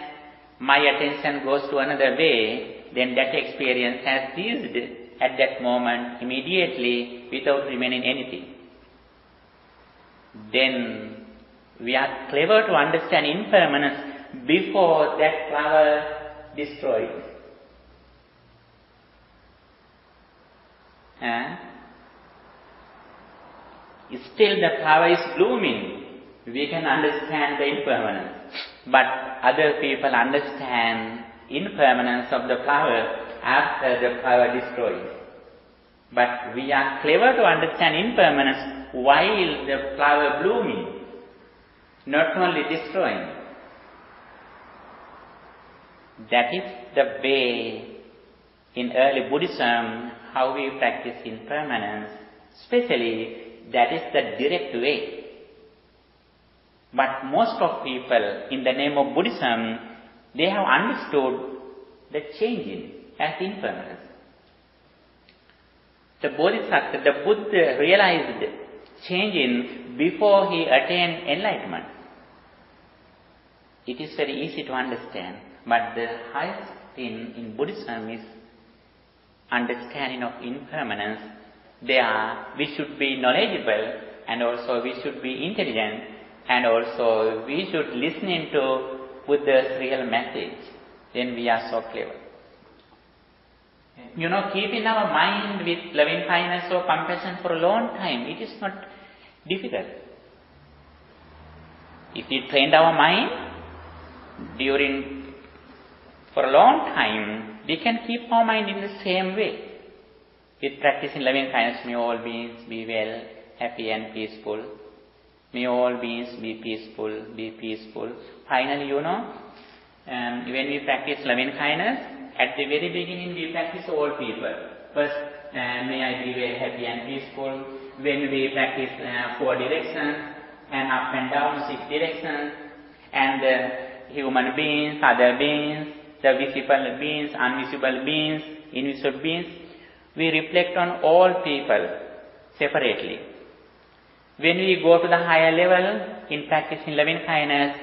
my attention goes to another way, then that experience has ceased at that moment immediately without remaining anything. Then we are clever to understand impermanence before that flower destroys. Still the flower is blooming. We can understand the impermanence. But other people understand impermanence of the flower after the flower destroys. But we are clever to understand impermanence while the flower blooming, not only destroying. That is the way in early Buddhism how we practice impermanence. Especially that is the direct way. But most of people in the name of Buddhism, they have understood the changing as impermanence. The Bodhisattva, the Buddha realized changing before he attained enlightenment. It is very easy to understand, but the highest thing in Buddhism is understanding of impermanence. There we should be knowledgeable, and also we should be intelligent, and also we should listen to Buddha's real message. Then we are so clever. Keeping our mind with loving kindness or compassion for a long time, it is not difficult. If we train our mind for a long time, we can keep our mind in the same way. With practicing loving kindness, may all beings be well, happy and peaceful. May all beings be peaceful, be peaceful. Finally, when we practice loving kindness, at the very beginning we practice all people. First, may I be very happy and peaceful. When we practice 4 directions, and up and down 6 directions, and the human beings, other beings, the visible beings, invisible beings, invisible beings, we reflect on all people separately. When we go to the higher level in practicing loving kindness,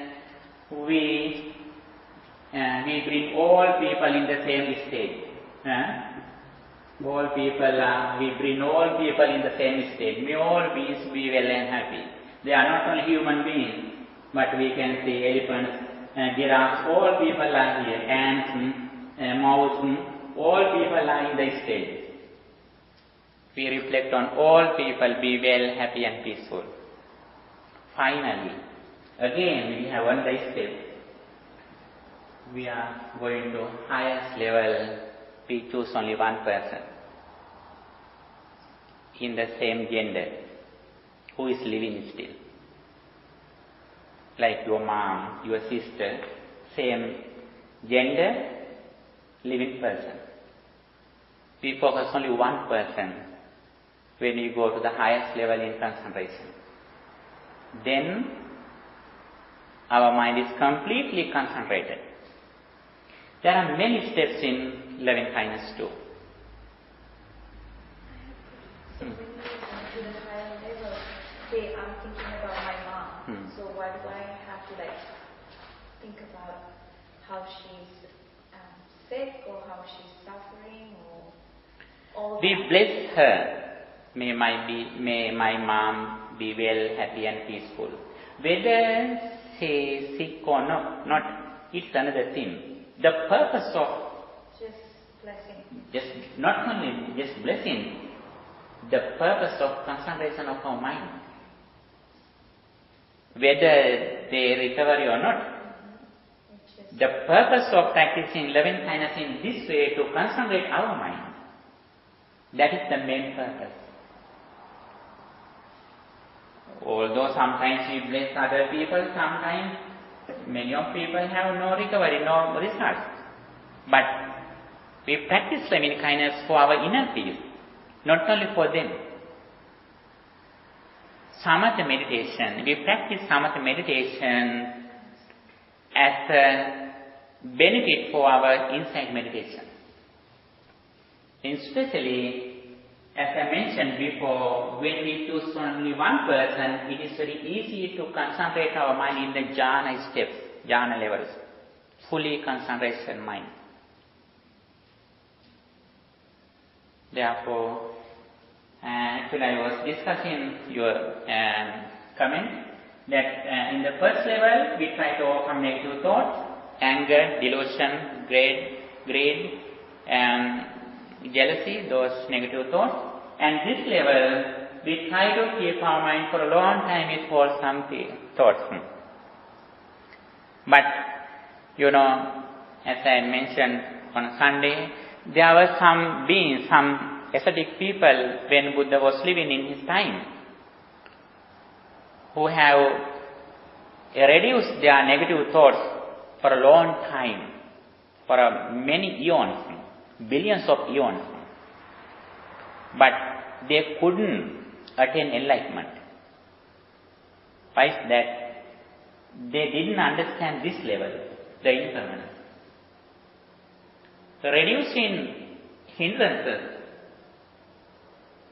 we bring all people in the same state. We bring all people in the same state. May all beings be well and happy. They are not only human beings, but we can see elephants, giraffes, all people are here, ants, mouse, all people are in the state. We reflect on all people, be well, happy and peaceful. Finally, again we have one step. We are going to highest level. We choose only one person in the same gender who is living still. Like your mom, your sister, same gender, living person. We focus only one person when we go to the highest level in concentration. Then our mind is completely concentrated. There are many steps in loving kindness too. So when you go to the higher level, say I'm thinking about my mom. So why do I have to think about how she's sick or how she's suffering or all We that? bless her. May my mom be well, happy and peaceful. Whether she is sick or not, it's another thing. The purpose of not only just blessing, the purpose of concentration of our mind. Whether they recover or not. The purpose of practicing loving kindness in this way to concentrate our mind. That is the main purpose. Although sometimes we bless other people, sometimes many of people have no recovery, no result. But we practice loving kindness for our inner peace, not only for them. Samatha meditation, we practice Samatha meditation as a benefit for our insight meditation. Especially, as I mentioned before, when we choose only one person, it is very easy to concentrate our mind in the jhana steps, jhana levels, fully concentration mind. Therefore, actually I was discussing your comment that in the first level we try to overcome negative thoughts, anger, delusion, greed, jealousy, those negative thoughts. And this level, we try to keep our mind for a long time with wholesome thoughts. But, as I mentioned on Sunday, there were some beings, some ascetic people when Buddha was living in his time, who have reduced their negative thoughts for a long time, for many eons, billions of eons. But they couldn't attain enlightenment. Why is that? They didn't understand this level, the impermanence. So reducing hindrances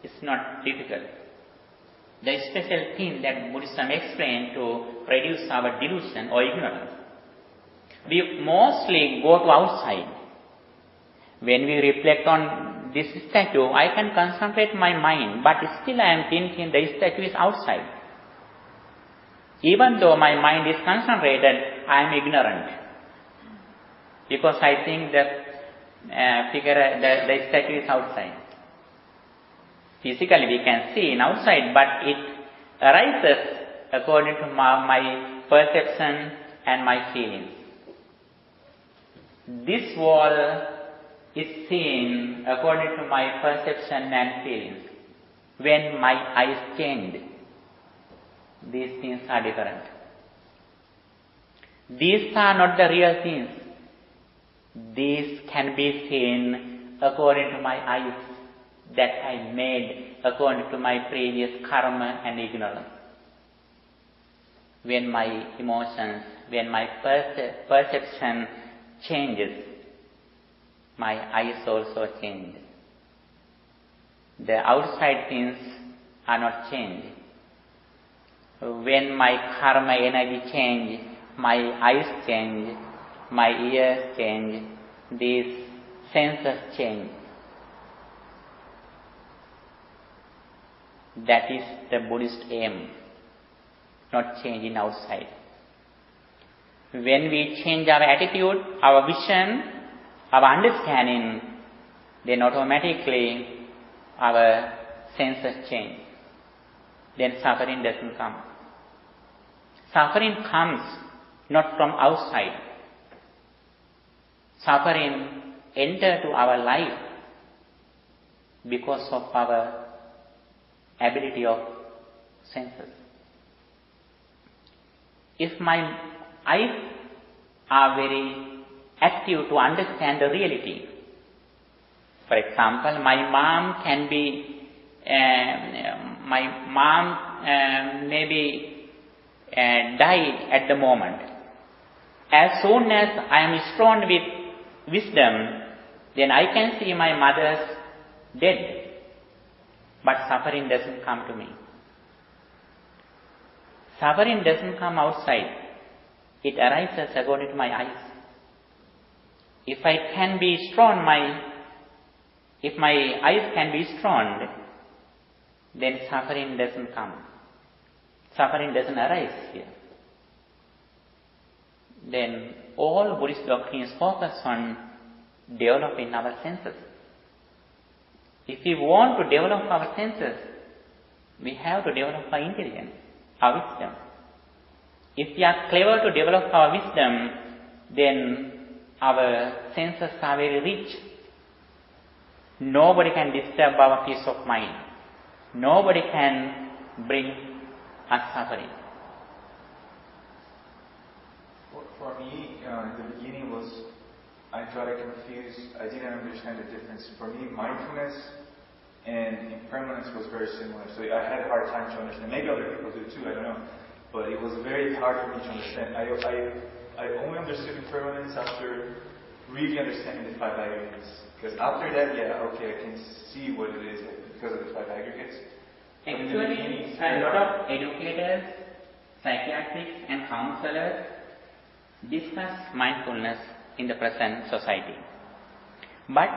is not difficult. The special thing that Buddhism explained to reduce our delusion or ignorance. We mostly go to outside. When we reflect on this statue, I can concentrate my mind, but still I am thinking the statue is outside. Even though my mind is concentrated, I am ignorant. Because I think that the statue is outside. Physically we can see in outside, but it arises according to my perception and my feelings. This wall is seen according to my perception and feelings. When my eyes change, these things are different. These are not the real things. These can be seen according to my eyes that I made according to my previous karma and ignorance. When my emotions, when my perception changes, my eyes also change. The outside things are not changed. When my karma energy change, my eyes change, my ears change, these senses change. That is the Buddhist aim, not change in outside. When we change our attitude, our vision, our understanding, then automatically our senses change. Then suffering doesn't come. Suffering comes not from outside. Suffering enters to our life because of our ability of senses. If my eyes are very active to understand the reality, for example, my mom maybe died at the moment. As soon as I am strong with wisdom, then I can see my mother's dead. But suffering doesn't come to me. Suffering doesn't come outside. It arises according to my eyes. If my eyes can be strong, then suffering doesn't come. Suffering doesn't arise here. Then all Buddhist doctrines focus on developing our senses. If we want to develop our senses, we have to develop our intelligence, our wisdom. If we are clever to develop our wisdom, then our senses are very rich. Nobody can disturb our peace of mind. Nobody can bring are suffering. For me, in the beginning I got confused. I didn't understand the difference. For me, mindfulness and impermanence was very similar. So I had a hard time to understand. Maybe other people do too, I don't know. But it was very hard for me to understand. I only understood impermanence after really understanding the 5 aggregates. Because after that, I can see what it is because of the 5 aggregates. Actually, a lot of educators, psychiatrists and counselors discuss mindfulness in the present society. But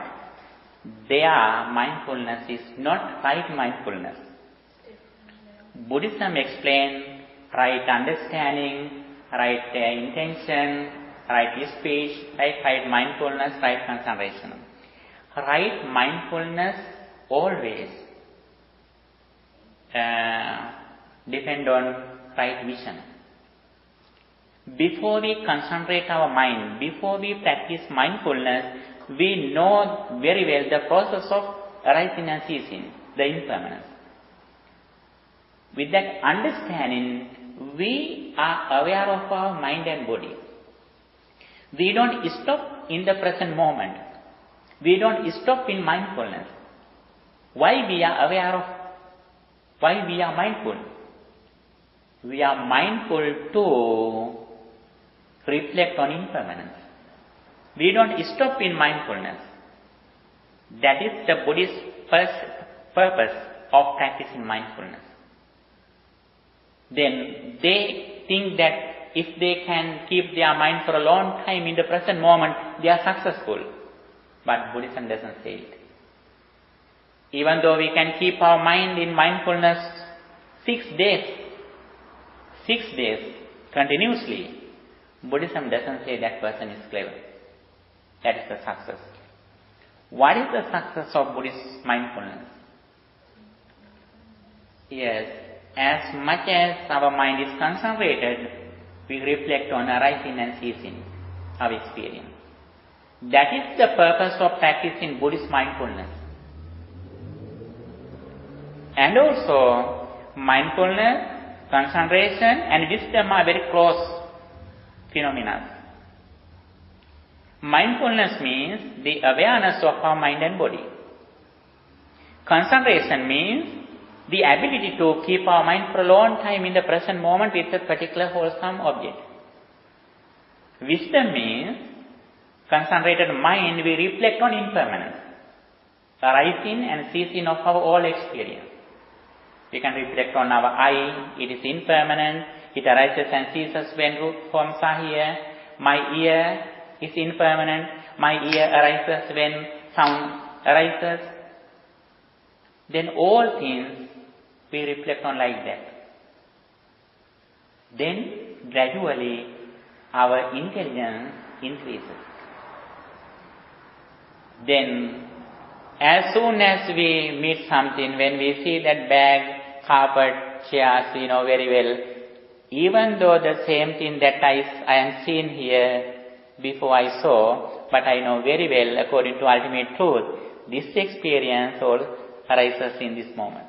their mindfulness is not right mindfulness. Buddhism explains right understanding, right intention, right speech, right mindfulness, right concentration. Right mindfulness always depend on right vision. Before we concentrate our mind, before we practice mindfulness, we know very well the process of arising and ceasing, the impermanence. With that understanding, we are aware of our mind and body. We don't stop in the present moment. We don't stop in mindfulness. Why we are aware of? Why we are mindful? We are mindful to reflect on impermanence. We don't stop in mindfulness. That is the Buddhist purpose of practicing mindfulness. Then they think that if they can keep their mind for a long time in the present moment, they are successful. But Buddhism doesn't say it. Even though we can keep our mind in mindfulness 6 days continuously, Buddhism doesn't say that person is clever. That is the success. What is the success of Buddhist mindfulness? Yes, as much as our mind is concentrated, we reflect on arising and ceasing of experience. That is the purpose of practicing Buddhist mindfulness. And also, mindfulness, concentration and wisdom are very close phenomena. Mindfulness means the awareness of our mind and body. Concentration means the ability to keep our mind for a long time in the present moment with a particular wholesome object. Wisdom means concentrated mind, we reflect on impermanence, arising and ceasing of our all experience. We can reflect on our eye, it is impermanent, it arises and ceases when root forms are here. My ear is impermanent, my ear arises when sound arises. Then all things we reflect on like that. Then gradually our intelligence increases. Then as soon as we meet something, when we see that bag, carpet, chairs, we know very well, even though the same thing that I am seeing here before I saw, but I know very well according to ultimate truth, this experience all arises in this moment.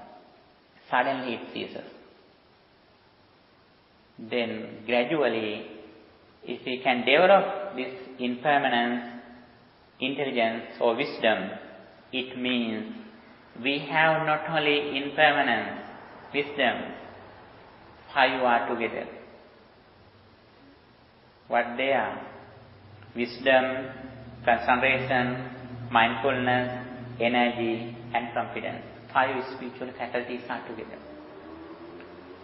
Suddenly it ceases. Then gradually, if we can develop this impermanence, intelligence or wisdom, it means we have not only impermanence, wisdom, 5 are together. What they are? Wisdom, concentration, mindfulness, energy and confidence. 5 spiritual faculties are together.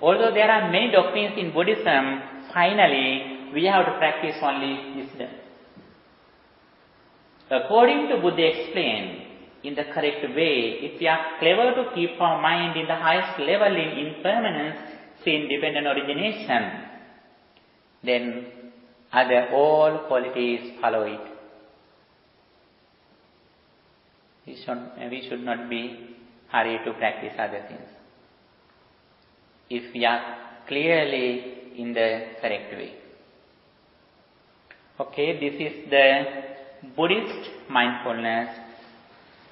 Although there are many doctrines in Buddhism, finally we have to practice only wisdom. According to Buddha explained, in the correct way, if we are clever to keep our mind in the highest level in impermanence, sin, dependent origination, then other all qualities follow it. We should not be hurried to practice other things. If we are clearly in the correct way. Okay, this is the Buddhist mindfulness.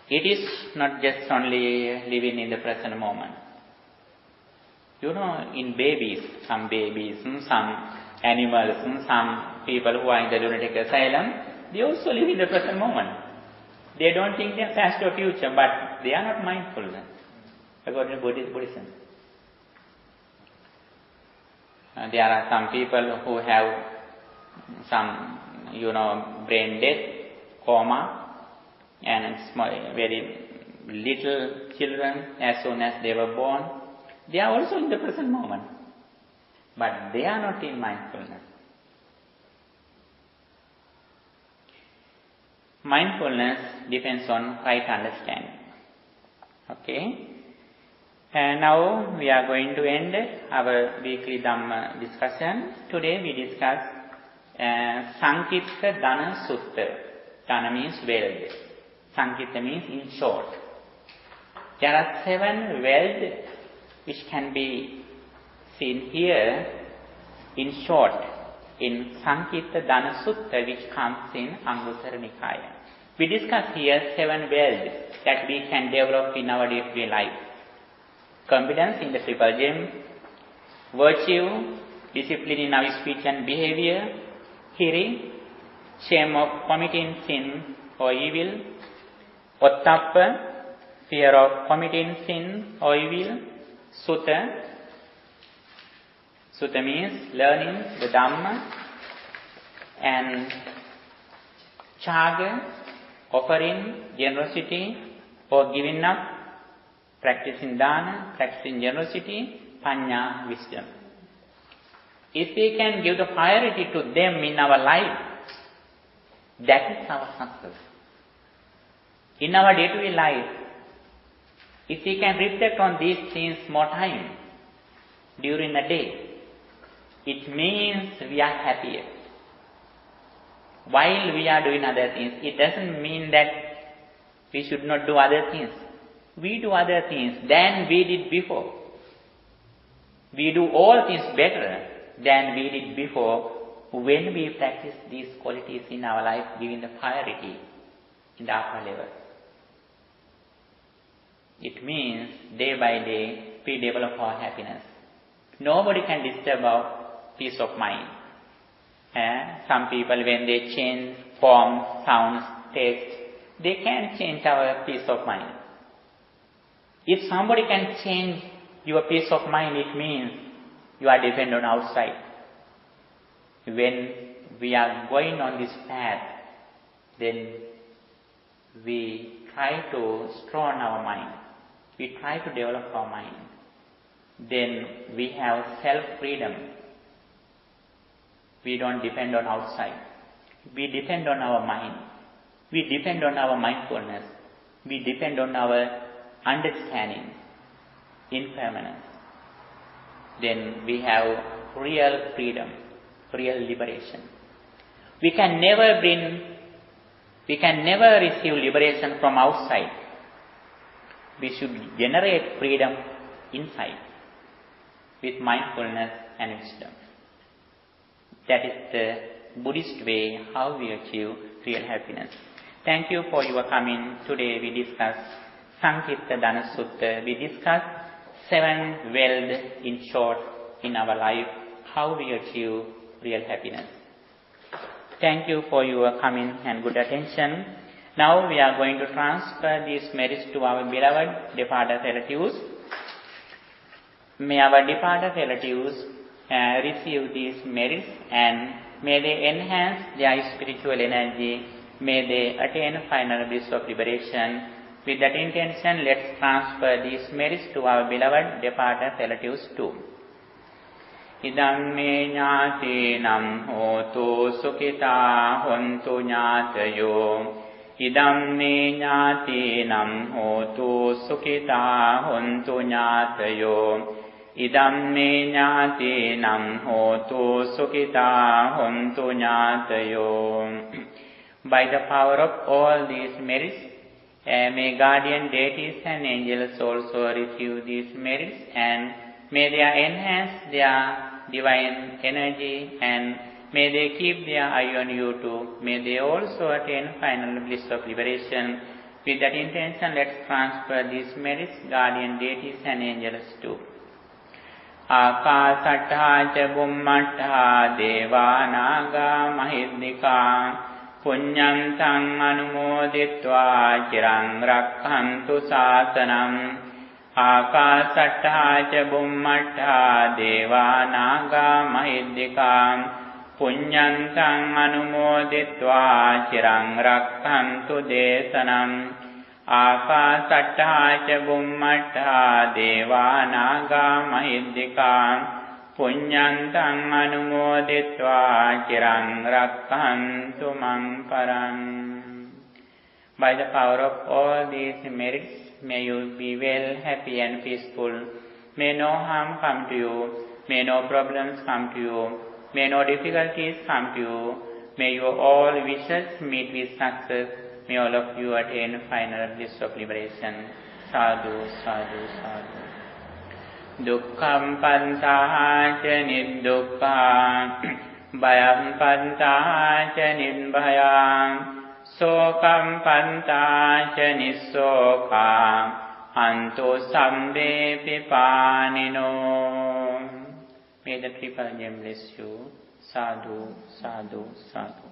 It is not just only living in the present moment. You know, in babies, some animals, some people who are in the lunatic asylum, they also live in the present moment. They don't think their past or future, but they are not mindful, according to Buddhism. There are some people who have some, brain death, coma, and very little children, as soon as they were born, they are also in the present moment, but they are not in mindfulness. Mindfulness depends on right understanding. Okay? And now we are going to end our weekly Dhamma discussion. Today we discuss Sankhittadana Sutta. Dana means wealth. Sankhitta means in short. There are 7 wealth which can be seen here in short in Sankhittadana Sutta, which comes in Anguttara Nikaya. We discuss here 7 wealth that we can develop in our day-to-day life. Competence in the triple gem, virtue, discipline in our speech and behavior, hiri, shame of committing sin or evil, ottappa, fear of committing sin or evil, sutta, sutta means learning the Dhamma, and chaga, offering, generosity or giving up, practicing dana, practicing generosity, panya, wisdom. If we can give the priority to them in our life, that is our success. In our day-to-day life, if we can reflect on these things more time during the day, it means we are happier. While we are doing other things, it doesn't mean that we should not do other things. We do other things than we did before. We do all things better than we did before when we practice these qualities in our life, giving the priority in the upper level. It means day by day we develop our happiness. Nobody can disturb our peace of mind. Some people, when they change forms, sounds, taste, they can change our peace of mind. If somebody can change your peace of mind, it means you are dependent on outside. When we are going on this path, then we try to strengthen our mind. We try to develop our mind. Then we have self-freedom. We don't depend on outside. We depend on our mind. We depend on our mindfulness. We depend on our understanding, impermanence. Then we have real freedom, real liberation. We can never receive liberation from outside. We should generate freedom inside with mindfulness and wisdom. That is the Buddhist way how we achieve real happiness. Thank you for your coming. Today we discuss Sankhittadana Sutta. We discuss 7 wealth in short in our life, how we achieve real happiness. Thank you for your coming and good attention. Now we are going to transfer these merits to our beloved departed relatives. May our departed relatives receive these merits and may they enhance their spiritual energy. May they attain final bliss of liberation. With that intention, let's transfer these merits to our beloved departed relatives too. Idam me jnatinam hotu sukhita hontu jnatayo. Idam me jnatinam hotu sukhita hontu jnatayo. Idam me jnatinam hotu sukhita hontu jnatayo. By the power of all these merits, may guardian deities and angels also receive these merits, and may they enhance their divine energy, and may they keep their eye on you too. May they also attain final bliss of liberation. With that intention, let's transfer these merits, guardian deities and angels too. ආකාසට්ඨා ච බුම්මට්ඨා දේවා නාග මහිද්దికා පුඤ්ඤන්තං අනුමෝදිत्वा චිරං රක්ඛන්තු ශාසනං ආකාසට්ඨා ච බුම්මට්ඨා දේවා නාග මහිද්దికා පුඤ්ඤන්තං අනුමෝදිत्वा චිරං රක්ඛන්තු දේශනං ආකාසට්ඨා ච බුම්මට්ඨා දේවා නාග මහිද්దికා පුඤ්ඤන්තං අනුමෝදිत्वा චිරං රක්ඛන්තු මං පරං. By the power of all these merits, may you be well, happy and peaceful. May no harm come to you. May no problems come to you. May no difficulties come to you. May your all wishes meet with success. May all of you attain final bliss of liberation. Sadhu, sadhu, sadhu. Dukkham pantaha niddukkham bhayam pantaha nibbhayam sokam pantaha nissokam anto sambe pipanino. May the triple gem bless you. Sadhu, sadhu, sadhu.